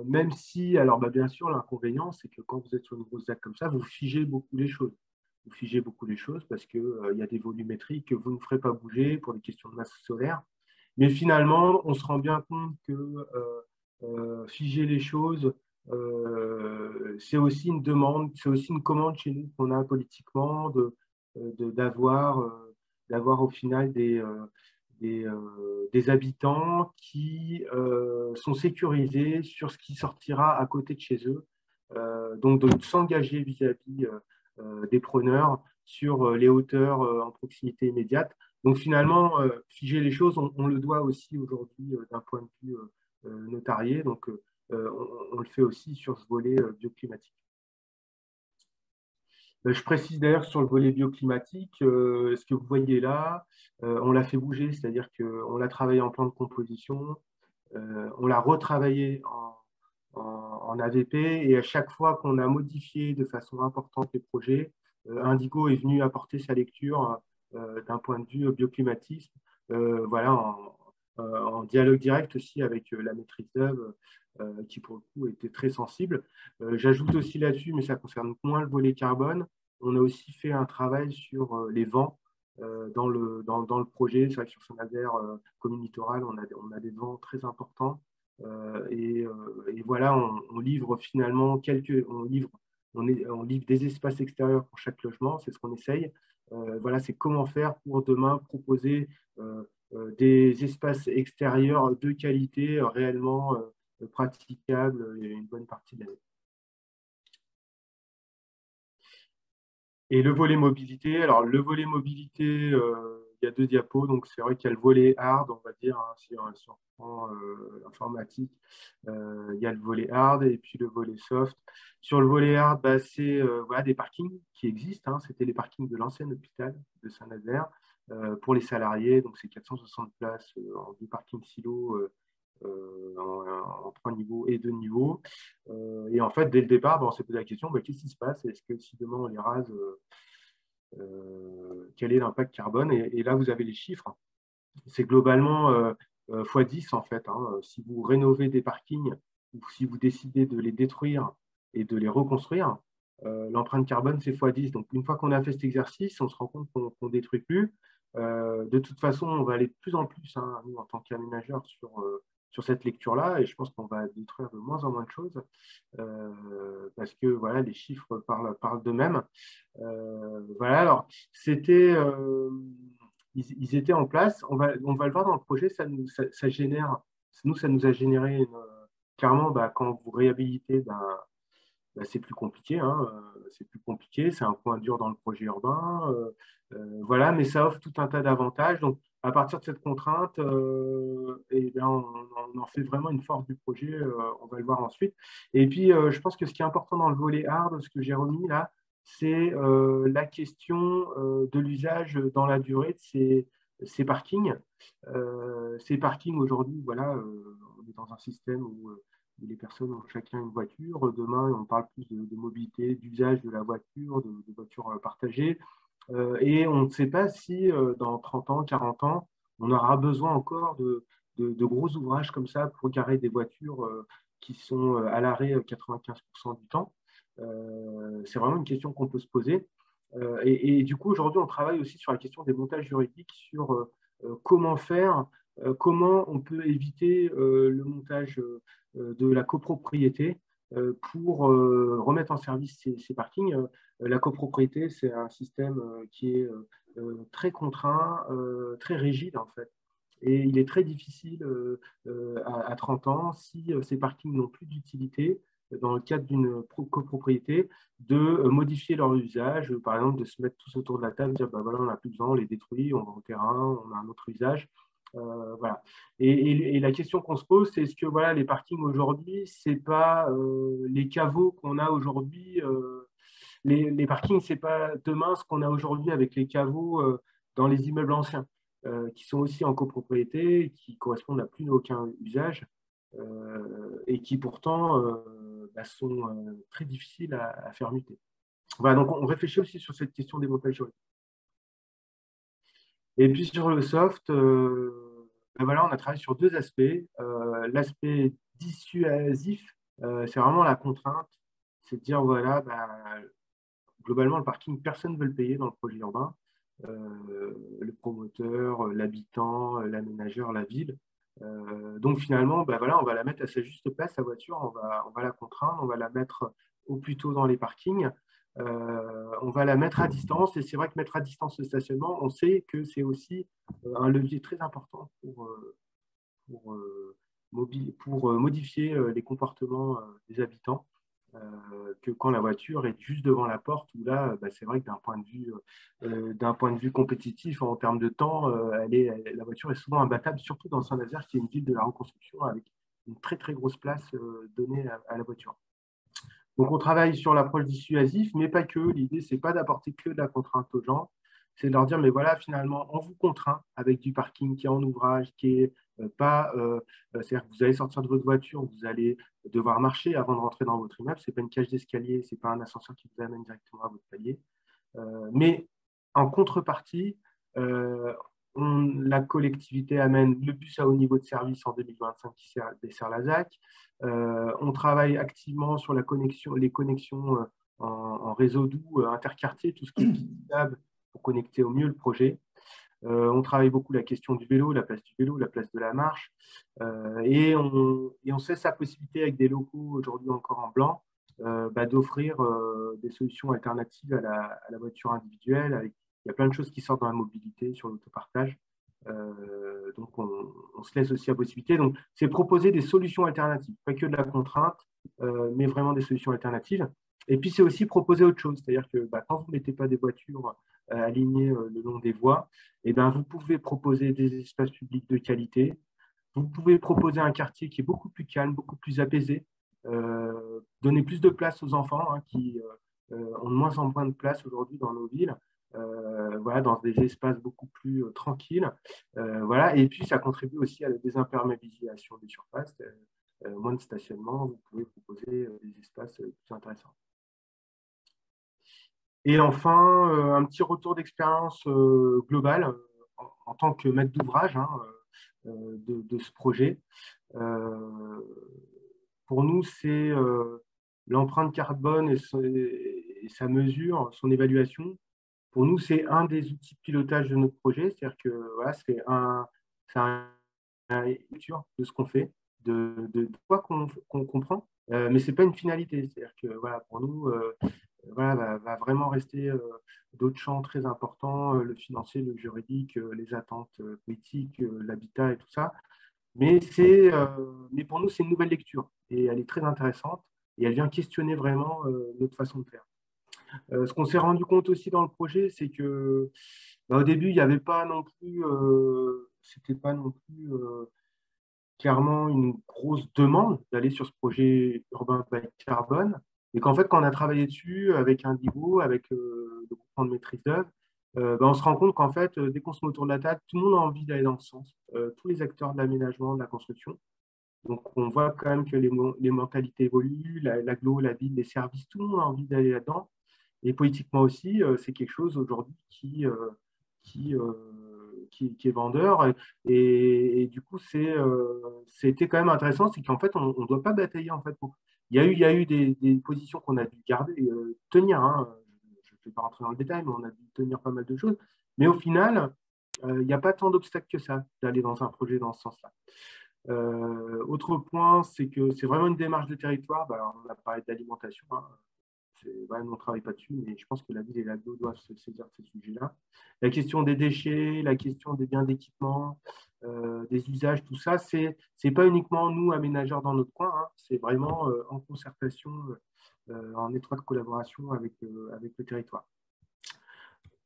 Même si, alors bien sûr, l'inconvénient, c'est que quand vous êtes sur une grosse ZAC comme ça, vous figez beaucoup les choses. Vous figez beaucoup les choses parce qu'il y a des volumétries que vous ne ferez pas bouger pour des questions de masse solaire. Mais finalement, on se rend bien compte que figer les choses, c'est aussi une demande, c'est aussi une commande chez nous qu'on a politiquement d'avoir au final des habitants qui sont sécurisés sur ce qui sortira à côté de chez eux. Donc de s'engager vis-à-vis des preneurs sur les hauteurs en proximité immédiate. Donc finalement, figer les choses, on le doit aussi aujourd'hui d'un point de vue notarié. Donc on le fait aussi sur ce volet bioclimatique. Je précise d'ailleurs sur le volet bioclimatique, ce que vous voyez là, on l'a fait bouger, c'est-à-dire qu'on l'a travaillé en plan de composition, on l'a retravaillé en AVP, et à chaque fois qu'on a modifié de façon importante les projets, Indigo est venu apporter sa lecture d'un point de vue bioclimatisme, voilà, en dialogue direct aussi avec la maîtrise d'œuvre, qui pour le coup était très sensible. J'ajoute aussi là-dessus, mais ça concerne moins le volet carbone, on a aussi fait un travail sur les vents dans le projet. C'est vrai que sur Saint-Nazaire, commune littorale, on a des vents très importants. Et voilà, on livre finalement on livre des espaces extérieurs pour chaque logement, c'est ce qu'on essaye. Voilà, c'est comment faire pour demain proposer des espaces extérieurs de qualité réellement praticables une bonne partie de l'année. Et le volet mobilité, alors le volet mobilité, il y a deux diapos, donc c'est vrai qu'il y a le volet hard, on va dire, hein, si on prend l'informatique, il y a le volet hard et puis le volet soft. Sur le volet hard, c'est voilà, des parkings qui existent, hein, c'était les parkings de l'ancien hôpital de Saint-Nazaire pour les salariés, donc c'est 460 places en deux parkings silos en 3 niveaux et 2 niveaux. Et en fait, dès le départ, on s'est posé la question, qu'est-ce qui se passe? Est-ce que si demain on les rase, quel est l'impact carbone? Et là, vous avez les chiffres. C'est globalement x10 en fait. Hein. Si vous rénovez des parkings ou si vous décidez de les détruire et de les reconstruire, l'empreinte carbone, c'est x10. Donc, une fois qu'on a fait cet exercice, on se rend compte qu'on ne détruit plus. De toute façon, on va aller de plus en plus, hein, nous, en tant qu'aménageurs, sur cette lecture-là, et je pense qu'on va détruire de moins en moins de choses parce que voilà, les chiffres parlent d'eux-mêmes. Voilà, alors ils étaient en place. On va le voir dans le projet, ça génère, ça nous a généré clairement quand vous réhabilitez, c'est plus compliqué, hein, c'est plus compliqué, c'est un point dur dans le projet urbain, voilà, mais ça offre tout un tas d'avantages. Donc, à partir de cette contrainte, on en fait vraiment une force du projet, on va le voir ensuite. Et puis, je pense que ce qui est important dans le volet hard, ce que j'ai remis là, c'est la question de l'usage dans la durée de ces parkings. Ces parkings, aujourd'hui, voilà, on est dans un système où les personnes ont chacun une voiture. Demain, on parle plus de mobilité, d'usage de la voiture, de voitures partagées. Et on ne sait pas si dans 30 ans, 40 ans, on aura besoin encore de gros ouvrages comme ça pour garer des voitures qui sont à l'arrêt 95% du temps. C'est vraiment une question qu'on peut se poser. Et du coup, aujourd'hui, on travaille aussi sur la question des montages juridiques, sur comment faire comment on peut éviter le montage de la copropriété pour remettre en service ces parkings. La copropriété, c'est un système qui est très contraint, très rigide en fait. Et il est très difficile à 30 ans, si ces parkings n'ont plus d'utilité, dans le cadre d'une copropriété, de modifier leur usage, par exemple de se mettre tous autour de la table, dire bah voilà, on n'a plus besoin, on les détruit, on va au terrain, on a un autre usage. Voilà. Et la question qu'on se pose, c'est est-ce que voilà, les parkings aujourd'hui, c'est pas les caveaux qu'on a aujourd'hui, les parkings, c'est pas demain ce qu'on a aujourd'hui avec les caveaux dans les immeubles anciens, qui sont aussi en copropriété, qui correspondent à plus aucun usage, et qui pourtant bah, sont très difficiles à faire muter. Voilà, donc on réfléchit aussi sur cette question des montages juridiques. Et puis sur le soft, ben voilà, on a travaillé sur deux aspects. L'aspect dissuasif, c'est vraiment la contrainte, c'est de dire voilà, ben, globalement le parking, personne ne veut le payer dans le projet urbain. Le promoteur, l'habitant, l'aménageur, la ville. Donc finalement, ben voilà, on va la mettre à sa juste place, la voiture, on va la contraindre, on va la mettre au plus tôt dans les parkings. On va la mettre à distance. Et c'est vrai que mettre à distance le stationnement, on sait que c'est aussi un levier très important pour, pour modifier les comportements des habitants. Que quand la voiture est juste devant la porte, où là, bah, c'est vrai que d'un point de vue compétitif, en termes de temps, la voiture est souvent imbattable, surtout dans Saint-Nazaire, qui est une ville de la reconstruction avec une très très grosse place donnée à la voiture. Donc, on travaille sur l'approche dissuasive, mais pas que. L'idée, c'est pas d'apporter que de la contrainte aux gens, c'est de leur dire, mais voilà, finalement, on vous contraint avec du parking qui est en ouvrage, qui est pas, c'est-à-dire que vous allez sortir de votre voiture, vous allez devoir marcher avant de rentrer dans votre immeuble. C'est pas une cage d'escalier, c'est pas un ascenseur qui vous amène directement à votre palier. Mais en contrepartie, la collectivité amène le bus à haut niveau de service en 2025 qui dessert la ZAC. On travaille activement sur les connexions en réseau doux, interquartier, tout ce qui est visible pour connecter au mieux le projet. On travaille beaucoup la question du vélo, la place de la marche. Et on sait sa possibilité avec des locaux aujourd'hui encore en blanc, d'offrir des solutions alternatives à la voiture individuelle. Il y a plein de choses qui sortent dans la mobilité, sur l'autopartage. Donc, on se laisse aussi la possibilité. Donc, c'est proposer des solutions alternatives, pas que de la contrainte, mais vraiment des solutions alternatives. Et puis, c'est aussi proposer autre chose. C'est-à-dire que quand vous ne mettez pas des voitures alignées le long des voies, et vous pouvez proposer des espaces publics de qualité. Vous pouvez proposer un quartier qui est beaucoup plus calme, beaucoup plus apaisé, donner plus de place aux enfants qui ont de moins en moins de place aujourd'hui dans nos villes. Voilà, dans des espaces beaucoup plus tranquilles. Voilà. Et puis, ça contribue aussi à la désimperméabilisation des surfaces. Moins de stationnement, vous pouvez proposer des espaces plus intéressants. Et enfin, un petit retour d'expérience globale en tant que maître d'ouvrage de ce projet. Pour nous, c'est l'empreinte carbone et sa mesure, son évaluation. Pour nous, c'est un des outils de pilotage de notre projet. C'est-à-dire que voilà, c'est une lecture de ce qu'on fait, de quoi qu'on comprend, mais ce n'est pas une finalité. C'est-à-dire que voilà, pour nous, voilà, va vraiment rester d'autres champs très importants, le financier, le juridique, les attentes politiques, l'habitat et tout ça. Mais pour nous, c'est une nouvelle lecture et elle est très intéressante et elle vient questionner vraiment notre façon de faire. Ce qu'on s'est rendu compte aussi dans le projet, c'est que au début, il n'y avait pas non plus, c'était pas non plus clairement une grosse demande d'aller sur ce projet urbain bas carbone. Et qu'en fait, quand on a travaillé dessus avec Indigo, avec le groupement de maîtrise d'œuvre, on se rend compte qu'en fait, dès qu'on se met autour de la table, tout le monde a envie d'aller dans ce sens. Tous les acteurs de l'aménagement, de la construction. Donc, on voit quand même que les mentalités évoluent, l'agglo, la ville, les services, tout le monde a envie d'aller là-dedans. Et politiquement aussi, c'est quelque chose aujourd'hui qui est vendeur. Et du coup, c'était quand même intéressant, c'est qu'en fait, on ne doit pas batailler. En fait, il y a eu des positions qu'on a dû garder, tenir. Je ne vais pas rentrer dans le détail, mais on a dû tenir pas mal de choses. Mais au final, il n'y a pas tant d'obstacles que ça d'aller dans un projet dans ce sens-là. Autre point, c'est que c'est vraiment une démarche de territoire. Bah, on a parlé d'alimentation, hein. Ouais, on ne travaille pas dessus, mais je pense que la ville et l'aglo doivent se saisir de ces sujets-là. La question des déchets, la question des biens d'équipement, des usages, tout ça, c'est pas uniquement nous, aménageurs dans notre coin, hein, c'est vraiment en concertation, en étroite collaboration avec le territoire.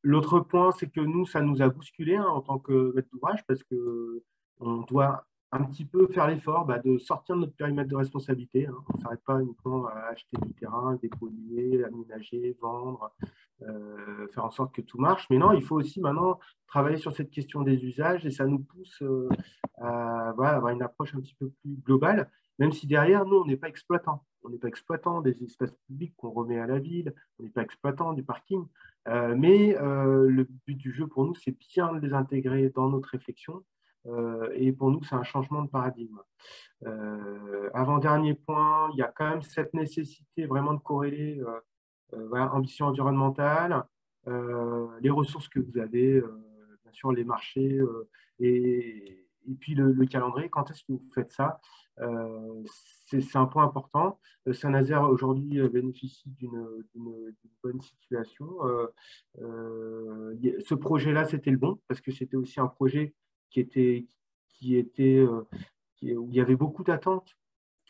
L'autre point, c'est que nous, ça nous a bousculé, hein, en tant que maître d'ouvrage, parce qu'on doit un petit peu faire l'effort de sortir de notre périmètre de responsabilité, hein. On ne s'arrête pas uniquement à acheter du terrain, dépolluer, aménager, vendre, faire en sorte que tout marche. Mais non, il faut aussi maintenant travailler sur cette question des usages et ça nous pousse à avoir une approche un petit peu plus globale, même si derrière, nous, on n'est pas exploitant. On n'est pas exploitant des espaces publics qu'on remet à la ville, on n'est pas exploitant du parking. Mais le but du jeu pour nous, c'est bien de les intégrer dans notre réflexion. Et pour nous, c'est un changement de paradigme. Avant-dernier point, il y a quand même cette nécessité vraiment de corréler ambition environnementale, les ressources que vous avez, bien sûr les marchés, et puis le calendrier. Quand est-ce que vous faites ça? C'est un point important. Saint-Nazaire aujourd'hui bénéficie d'une bonne situation. Ce projet-là, c'était le bon parce que c'était aussi un projet qui était, où il y avait beaucoup d'attentes.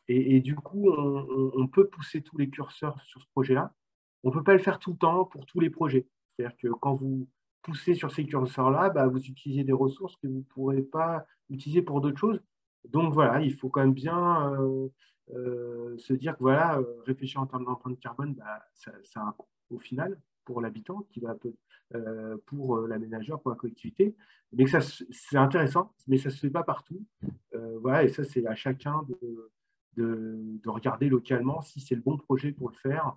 Et du coup, on peut pousser tous les curseurs sur ce projet-là. On ne peut pas le faire tout le temps pour tous les projets. C'est-à-dire que quand vous poussez sur ces curseurs-là, vous utilisez des ressources que vous ne pourrez pas utiliser pour d'autres choses. Donc voilà, il faut quand même bien se dire que voilà, réfléchir en termes d'empreinte carbone, ça a un coût au final pour l'habitant, qui va pour l'aménageur, pour la collectivité. Mais c'est intéressant, mais ça ne se fait pas partout. Voilà, et ça, c'est à chacun de regarder localement si c'est le bon projet pour le faire.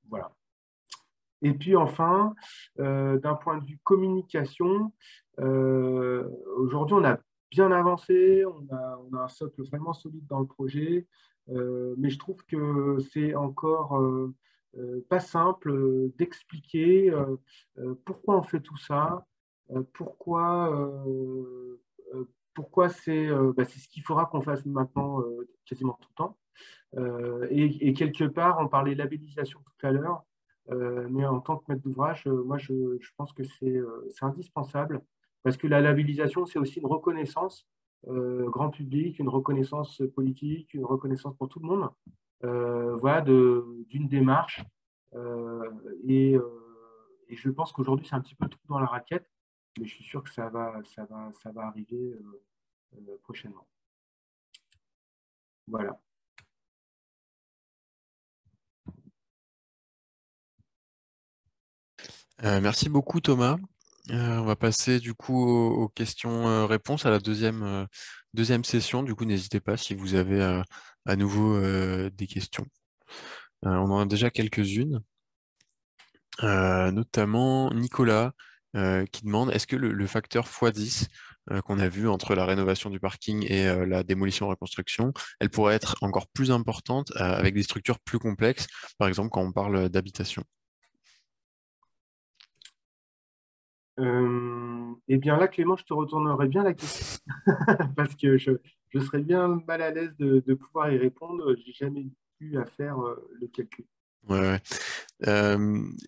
Voilà. Et puis enfin, d'un point de vue communication, aujourd'hui, on a bien avancé, on a un socle vraiment solide dans le projet, mais je trouve que c'est encore pas simple d'expliquer pourquoi on fait tout ça, pourquoi, pourquoi c'est ce qu'il faudra qu'on fasse maintenant quasiment tout le temps. Et quelque part, on parlait labellisation tout à l'heure, mais en tant que maître d'ouvrage, moi, je pense que c'est indispensable parce que la labellisation, c'est aussi une reconnaissance grand public, une reconnaissance politique, une reconnaissance pour tout le monde, voilà, d'une démarche. Euh, et, euh, et je pense qu'aujourd'hui, c'est un petit peu trop dans la raquette, mais je suis sûr que ça va arriver prochainement. Voilà. Merci beaucoup Thomas. On va passer du coup aux questions-réponses à la deuxième session. Du coup, n'hésitez pas si vous avez à nouveau des questions. On en a déjà quelques-unes, notamment Nicolas qui demande est-ce que le facteur x10 qu'on a vu entre la rénovation du parking et la démolition-reconstruction, elle pourrait être encore plus importante avec des structures plus complexes, par exemple quand on parle d'habitation? Eh bien là, Clément, je te retournerai bien la question parce que je serais bien mal à l'aise de pouvoir y répondre. J'ai jamais eu à faire le calcul. Ouais, ouais.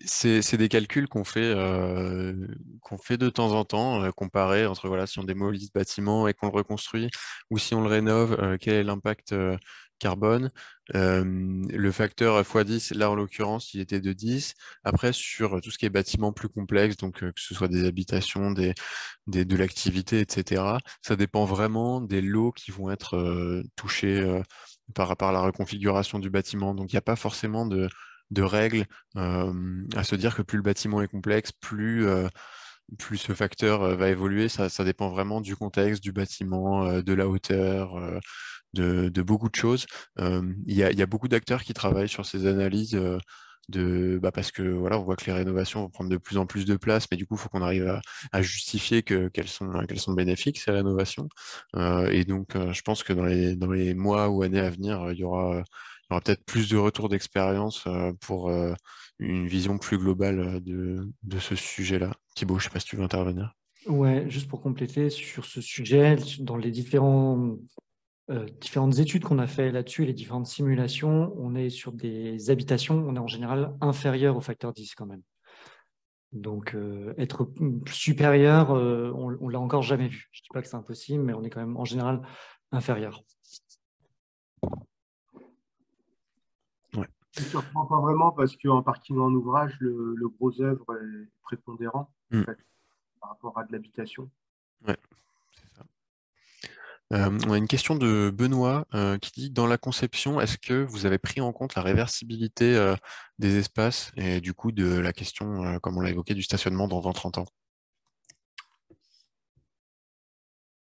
C'est des calculs qu'on fait de temps en temps, comparer entre voilà, si on démolit ce bâtiment et qu'on le reconstruit, ou si on le rénove, quel est l'impact carbone. Le facteur x10, là en l'occurrence, il était de 10. Après, sur tout ce qui est bâtiment plus complexe, donc que ce soit des habitations, de l'activité, etc., ça dépend vraiment des lots qui vont être touchés par rapport à la reconfiguration du bâtiment. Donc il n'y a pas forcément de règles à se dire que plus le bâtiment est complexe, plus ce facteur va évoluer. Ça dépend vraiment du contexte, du bâtiment, de la hauteur, de beaucoup de choses. Il y a beaucoup d'acteurs qui travaillent sur ces analyses parce que voilà, on voit que les rénovations vont prendre de plus en plus de place, mais du coup, il faut qu'on arrive à justifier qu'elles sont bénéfiques, ces rénovations. Et donc, je pense que dans les mois ou années à venir, il y y aura peut-être plus de retours d'expérience pour une vision plus globale de ce sujet-là. Thibaut, je ne sais pas si tu veux intervenir. Ouais, juste pour compléter sur ce sujet, dans les différentes études qu'on a fait là-dessus, les différentes simulations, on est sur des habitations, on est en général inférieur au facteur 10 quand même. Donc, être supérieur, on ne l'a encore jamais vu. Je ne dis pas que c'est impossible, mais on est quand même en général inférieur. Ouais. Ça ne surprend pas vraiment parce qu'en parking en ouvrage, le gros œuvre est prépondérant en fait, par rapport à de l'habitation. Ouais, c'est ça. On a une question de Benoît qui dit, dans la conception, est-ce que vous avez pris en compte la réversibilité des espaces et du coup de la question, comme on l'a évoqué, du stationnement dans 20-30 ans?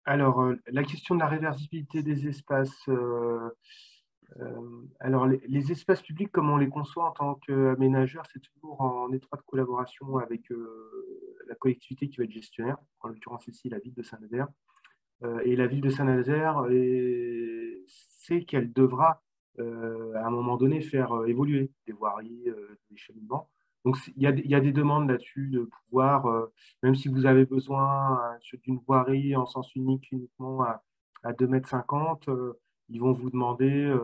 Alors, la question de la réversibilité des espaces, alors les espaces publics, comme on les conçoit en tant qu'aménageur, c'est toujours en étroite collaboration avec la collectivité qui va être gestionnaire, en l'occurrence ici la ville de Saint-Nazaire. Et la ville de Saint-Nazaire sait qu'elle devra, à un moment donné, faire évoluer des voiries, des cheminements. Donc, il y a des demandes là-dessus de pouvoir, même si vous avez besoin d'une voirie en sens unique uniquement à 2,50 m, ils vont vous demander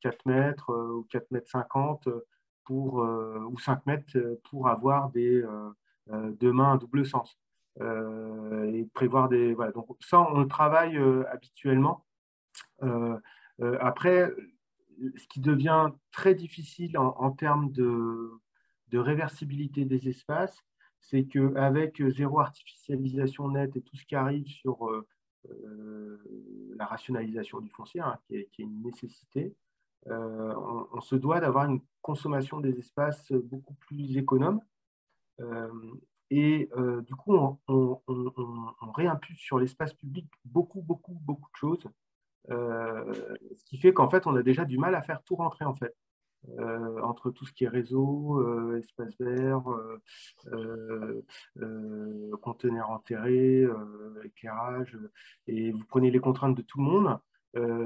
4 mètres ou 4,50 m ou 5 mètres pour avoir deux mains à double sens et prévoir des. Voilà. Donc ça, on le travaille habituellement. Après, ce qui devient très difficile en termes de réversibilité des espaces, c'est qu'avec zéro artificialisation nette et tout ce qui arrive sur la rationalisation du foncier, hein, qui est une nécessité, on se doit d'avoir une consommation des espaces beaucoup plus économe. Euh, du coup, on réimpute sur l'espace public beaucoup de choses, ce qui fait qu'en fait, on a déjà du mal à faire tout rentrer, en fait, entre tout ce qui est réseau, espace vert, conteneurs enterrés, éclairage, et vous prenez les contraintes de tout le monde,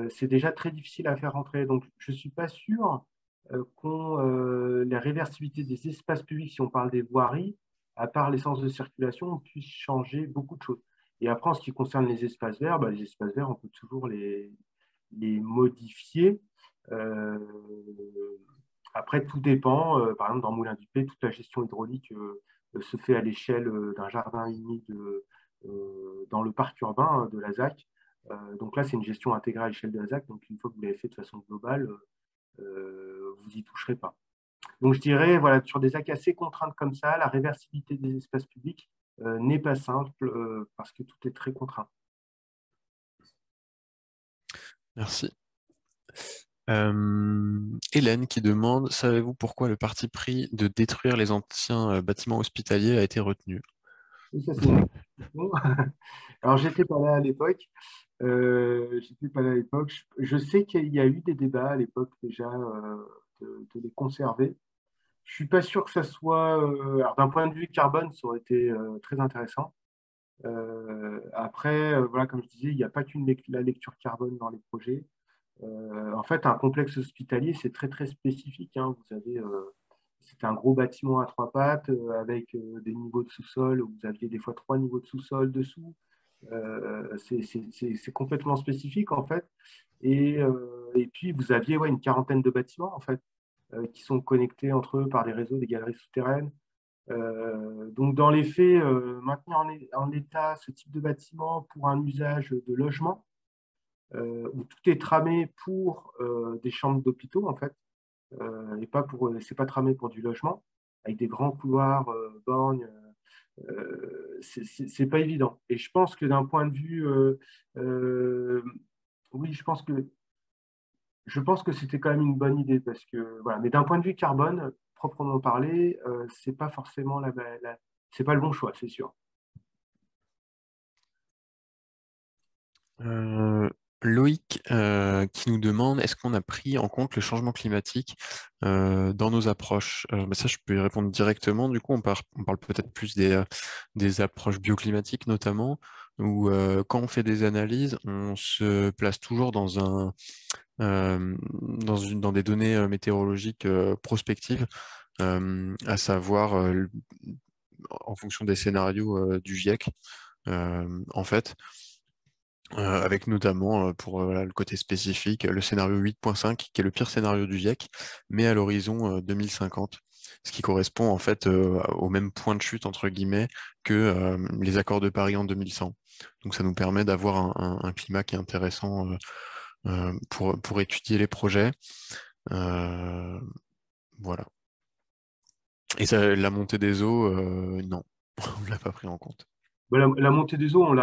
c'est déjà très difficile à faire rentrer. Donc, je ne suis pas sûr la réversibilité des espaces publics, si on parle des voiries, à part l'essence de circulation, on puisse changer beaucoup de choses. Et après, en ce qui concerne les espaces verts, les espaces verts, on peut toujours les modifier. Euh, Après, tout dépend. Par exemple, dans Moulin-du-Pé, toute la gestion hydraulique se fait à l'échelle d'un jardin humide dans le parc urbain de la ZAC. Donc là, c'est une gestion intégrée à l'échelle de la ZAC. Donc, une fois que vous l'avez fait de façon globale, vous n'y toucherez pas. Donc, je dirais, voilà, sur des ZAC assez contraintes comme ça, la réversibilité des espaces publics n'est pas simple parce que tout est très contraint. Merci. Hélène qui demande, savez-vous pourquoi le parti pris de détruire les anciens bâtiments hospitaliers a été retenu? Oui, ça, c'est une question. Alors, j'étais pas là à l'époque. J'étais pas là à l'époque. Je sais qu'il y a eu des débats à l'époque déjà de les conserver. Je suis pas sûr que ça soit. Alors, d'un point de vue carbone, ça aurait été très intéressant. Après, voilà, comme je disais, il n'y a pas qu'une la lecture carbone dans les projets. En fait, un complexe hospitalier, c'est très spécifique, hein. Vous avez, c'était un gros bâtiment à trois pattes avec des niveaux de sous-sol. Vous aviez des fois trois niveaux de sous-sol dessous. C'est complètement spécifique en fait. Et puis vous aviez une quarantaine de bâtiments en fait qui sont connectés entre eux par des réseaux, des galeries souterraines. Donc dans les faits, maintenir en état ce type de bâtiment pour un usage de logement où tout est tramé pour des chambres d'hôpitaux en fait, et pas pour, c'est pas tramé pour du logement avec des grands couloirs, borgnes. C'est pas évident. Et je pense que d'un point de vue, oui, je pense que c'était quand même une bonne idée parce que voilà. Mais d'un point de vue carbone, proprement parlé, c'est pas forcément c'est pas le bon choix, c'est sûr. Loïc qui nous demande, est-ce qu'on a pris en compte le changement climatique dans nos approches? Ça, je peux y répondre directement. Du coup, on parle peut-être plus des approches bioclimatiques notamment, où quand on fait des analyses, on se place toujours dans dans des données météorologiques prospectives, à savoir en fonction des scénarios du GIEC, en fait, avec notamment pour le côté spécifique, le scénario 8.5, qui est le pire scénario du GIEC, mais à l'horizon 2050, ce qui correspond en fait au même point de chute, entre guillemets, que les accords de Paris en 2100. Donc ça nous permet d'avoir un climat qui est intéressant pour étudier les projets. Voilà. Et ça, la montée des eaux, non, on ne l'a pas pris en compte. Bah, la montée des eaux,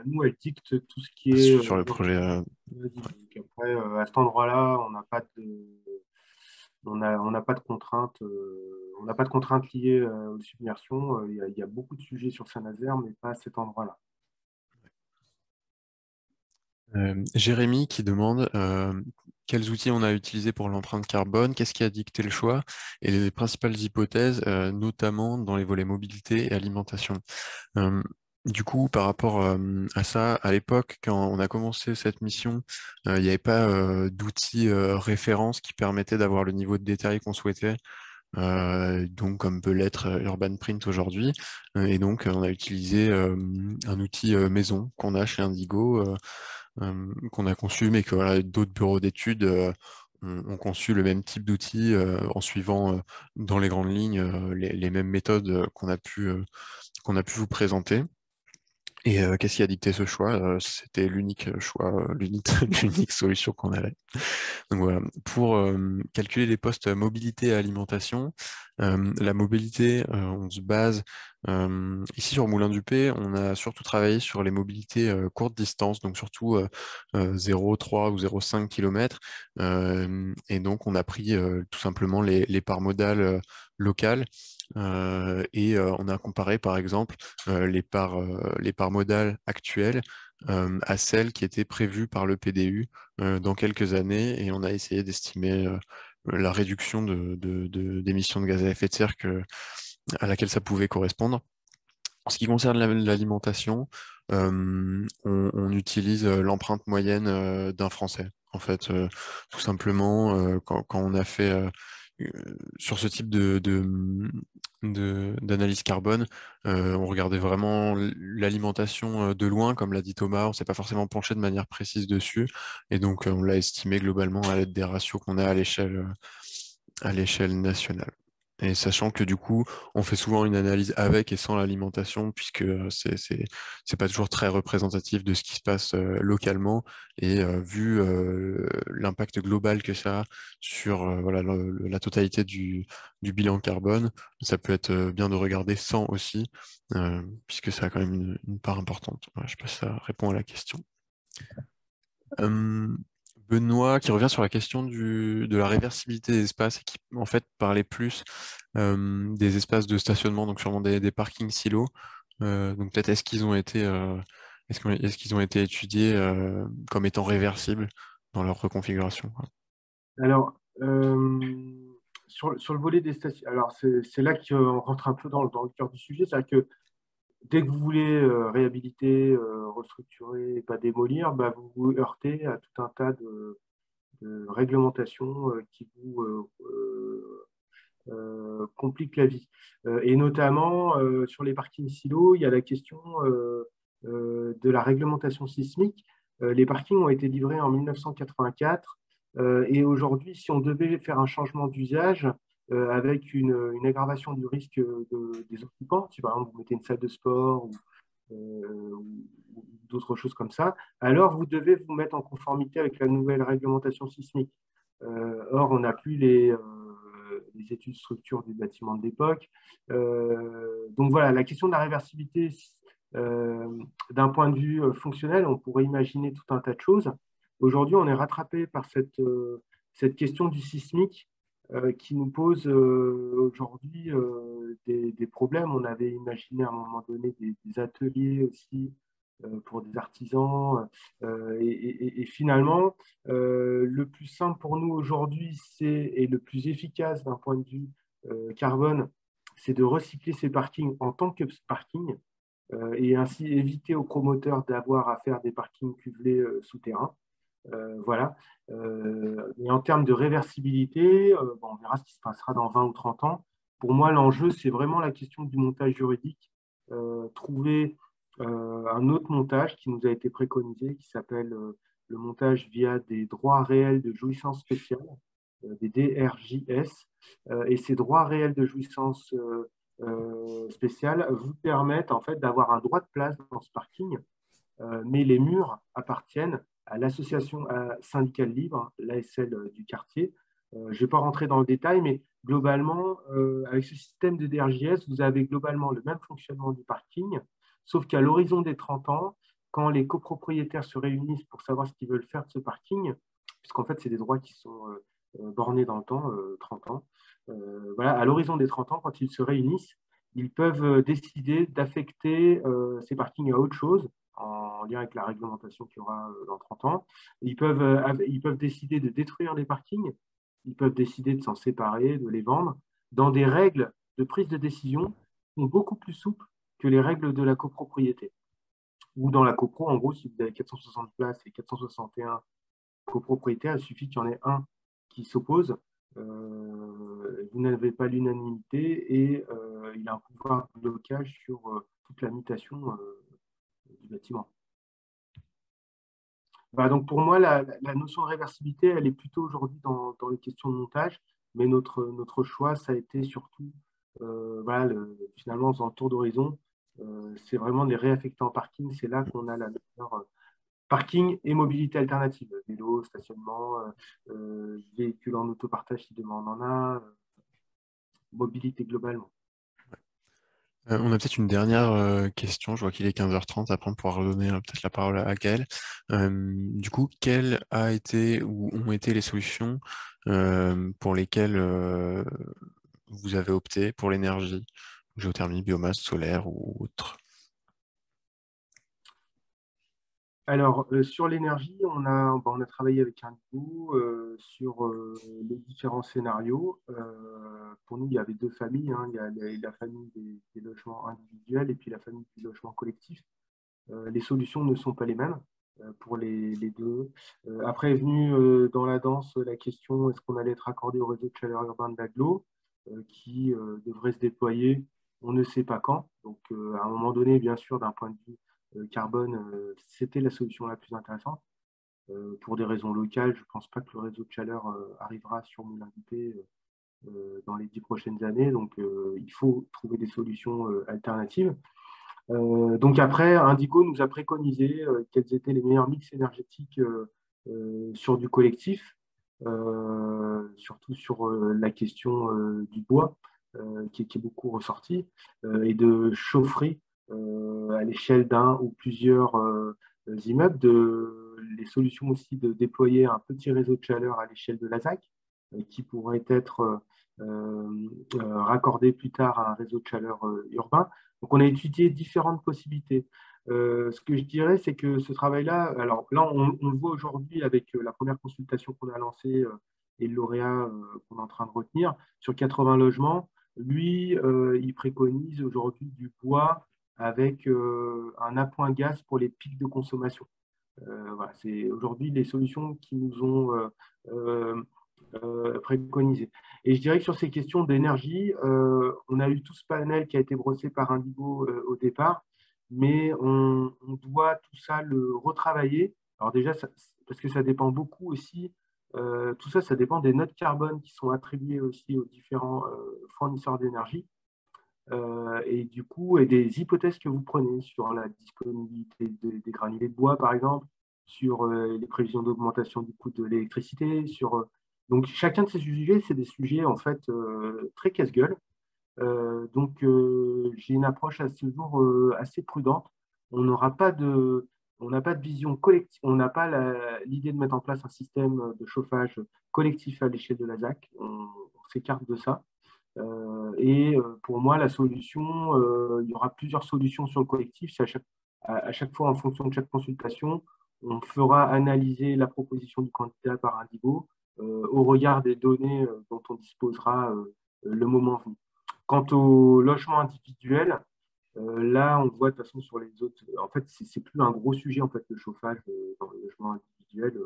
nous, elle dicte tout ce qui est Sur le projet. vas-y. Donc après, à cet endroit-là, on n'a pas de contraintes, on n'a pas de contraintes liées aux submersions. Il y a beaucoup de sujets sur Saint-Nazaire, mais pas à cet endroit-là. Jérémy qui demande quels outils on a utilisés pour l'empreinte carbone, qu'est-ce qui a dicté le choix et les principales hypothèses, notamment dans les volets mobilité et alimentation. Du coup, par rapport à ça, à l'époque, quand on a commencé cette mission, il n'y avait pas d'outils références qui permettaient d'avoir le niveau de détail qu'on souhaitait. Donc comme peut l'être Urban Print aujourd'hui. Et donc on a utilisé un outil maison qu'on a chez Indigo, qu'on a conçu, mais que voilà, d'autres bureaux d'études ont conçu le même type d'outil en suivant dans les grandes lignes les mêmes méthodes qu'on a pu vous présenter. Et qu'est-ce qui a dicté ce choix? C'était l'unique choix, l'unique solution qu'on avait. Donc voilà, pour calculer les postes mobilité et alimentation, la mobilité, on se base ici sur Moulin-du-Pé, on a surtout travaillé sur les mobilités courte distance, donc surtout 0,3 ou 0,5 km. Et donc on a pris tout simplement les parts modales locales. Et on a comparé par exemple les parts modales actuelles à celles qui étaient prévues par le PDU dans quelques années, et on a essayé d'estimer la réduction d'émissions de gaz à effet de serre à laquelle ça pouvait correspondre. En ce qui concerne l'alimentation, on utilise l'empreinte moyenne d'un Français. En fait, tout simplement, quand on a fait sur ce type d'analyse carbone, on regardait vraiment l'alimentation de loin, comme l'a dit Thomas. On s'est pas forcément penché de manière précise dessus, et donc on l'a estimé globalement à l'aide des ratios qu'on a à l'échelle nationale. Et sachant que du coup, on fait souvent une analyse avec et sans l'alimentation, puisque c'est pas toujours très représentatif de ce qui se passe localement. Et vu l'impact global que ça a sur voilà, la totalité du bilan carbone, ça peut être bien de regarder sans aussi, puisque ça a quand même une part importante. Voilà, je sais pas si ça répond à la question. Euh, Benoît qui revient sur la question de la réversibilité des espaces et qui en fait parlait plus des espaces de stationnement, donc sûrement des parkings silos. Donc peut-être est-ce qu'ils ont été étudiés comme étant réversibles dans leur reconfiguration, quoi. Alors, sur le volet des stations, alors c'est là qu'on rentre un peu dans le cœur du sujet, c'est-à-dire que dès que vous voulez réhabiliter, restructurer, et pas démolir, bah, vous vous heurtez à tout un tas de réglementations qui vous compliquent la vie. Et notamment, sur les parkings silos, il y a la question de la réglementation sismique. Les parkings ont été livrés en 1984 et aujourd'hui, si on devait faire un changement d'usage, avec une aggravation du risque des occupants, si par exemple vous mettez une salle de sport ou d'autres choses comme ça, alors vous devez vous mettre en conformité avec la nouvelle réglementation sismique. Or, on n'a plus les études structure du bâtiment de l'époque. Donc voilà, la question de la réversibilité, d'un point de vue fonctionnel, on pourrait imaginer tout un tas de choses. Aujourd'hui, on est rattrapé par cette question du sismique qui nous pose aujourd'hui des problèmes. On avait imaginé à un moment donné des ateliers aussi pour des artisans. Et finalement, le plus simple pour nous aujourd'hui, et le plus efficace d'un point de vue carbone, c'est de recycler ces parkings en tant que parking et ainsi éviter aux promoteurs d'avoir à faire des parkings cuvelés souterrains. Voilà. Et en termes de réversibilité, bon, on verra ce qui se passera dans 20 ou 30 ans. Pour moi, l'enjeu, c'est vraiment la question du montage juridique. Trouver un autre montage qui nous a été préconisé, qui s'appelle le montage via des droits réels de jouissance spéciale, des DRJS. Et ces droits réels de jouissance spéciale vous permettent en fait d'avoir un droit de place dans ce parking, mais les murs appartiennent à l'association syndicale libre, l'ASL du quartier. Je ne vais pas rentrer dans le détail, mais globalement, avec ce système de DRJS, vous avez globalement le même fonctionnement du parking, sauf qu'à l'horizon des 30 ans, quand les copropriétaires se réunissent pour savoir ce qu'ils veulent faire de ce parking, puisqu'en fait, c'est des droits qui sont bornés dans le temps, 30 ans, voilà, à l'horizon des 30 ans, quand ils se réunissent, ils peuvent décider d'affecter ces parkings à autre chose, en lien avec la réglementation qu'il y aura dans 30 ans. Ils peuvent décider de détruire les parkings, ils peuvent décider de s'en séparer, de les vendre, dans des règles de prise de décision qui sont beaucoup plus souples que les règles de la copropriété. Ou dans la copro, en gros, si vous avez 460 places et 461 copropriétaires, il suffit qu'il y en ait un qui s'oppose. Vous n'avez pas l'unanimité et il a un pouvoir de blocage sur toute la mutation du bâtiment. Voilà, donc pour moi, la notion de réversibilité, elle est plutôt aujourd'hui dans les questions de montage, mais notre choix, ça a été surtout, voilà, finalement, dans le tour d'horizon, c'est vraiment de les réaffecter en parking. C'est là qu'on a la meilleure parking et mobilité alternative. Vélo, stationnement, véhicule en autopartage si demain on en a, mobilité globalement. On a peut-être une dernière question, je vois qu'il est 15h30, après on pourra redonner peut-être la parole à Gaël. Du coup, quelles a été ou ont été les solutions pour lesquelles vous avez opté pour l'énergie, géothermie, biomasse, solaire ou autre? Alors, sur l'énergie, on a travaillé avec Indigo sur les différents scénarios. Pour nous, il y avait deux familles, hein. Il y a la famille des logements individuels et puis la famille du logement collectif. Les solutions ne sont pas les mêmes pour les deux. Après est venue dans la danse la question, est-ce qu'on allait être accordé au réseau de chaleur urbain de l'Agglo, qui devrait se déployer, on ne sait pas quand. Donc, à un moment donné, bien sûr, d'un point de vue carbone, c'était la solution la plus intéressante. Pour des raisons locales, je ne pense pas que le réseau de chaleur arrivera sur Moulin-Coupé dans les 10 prochaines années. Donc, il faut trouver des solutions alternatives. Donc après, Indigo nous a préconisé quels étaient les meilleurs mix énergétiques sur du collectif, surtout sur la question du bois, qui est beaucoup ressortie, et de chaufferie à l'échelle d'un ou plusieurs immeubles, les solutions aussi de déployer un petit réseau de chaleur à l'échelle de la ZAC, qui pourrait être raccordé plus tard à un réseau de chaleur urbain. Donc, on a étudié différentes possibilités. Ce que je dirais, c'est que ce travail-là, alors là, on le voit aujourd'hui avec la première consultation qu'on a lancée et le lauréat qu'on est en train de retenir, sur 80 logements. Lui, il préconise aujourd'hui du bois avec un appoint gaz pour les pics de consommation. Voilà, c'est aujourd'hui les solutions qui nous ont préconisées. Et je dirais que sur ces questions d'énergie, on a eu tout ce panel qui a été brossé par Indigo au départ, mais on doit tout ça le retravailler. Alors déjà, parce que ça dépend beaucoup aussi, tout ça, ça dépend des notes carbone qui sont attribuées aussi aux différents fournisseurs d'énergie. Et du coup, et des hypothèses que vous prenez sur la disponibilité des granulés de bois, par exemple, sur les prévisions d'augmentation du coût de l'électricité, donc chacun de ces sujets, c'est des sujets en fait très casse-gueule. Donc j'ai une approche à ce jour assez prudente. On n'aura pas de, on n'a pas de vision collective, on n'a pas l'idée de mettre en place un système de chauffage collectif à l'échelle de la ZAC. On s'écarte de ça. Et pour moi, la solution, il y aura plusieurs solutions sur le collectif. C'est à chaque fois, en fonction de chaque consultation, on fera analyser la proposition du candidat par Indigo au regard des données dont on disposera le moment venu. Quant au logement individuel, là, on voit de toute façon sur les autres. En fait, c'est plus un gros sujet en fait le chauffage dans le logement individuel. individuel.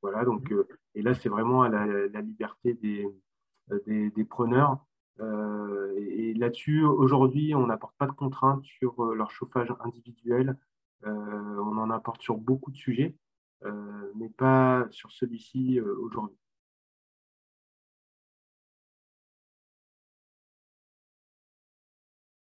Voilà, donc, et là, c'est vraiment à la liberté des preneurs. Et là-dessus, aujourd'hui, on n'apporte pas de contraintes sur leur chauffage individuel. On en apporte sur beaucoup de sujets, mais pas sur celui-ci aujourd'hui.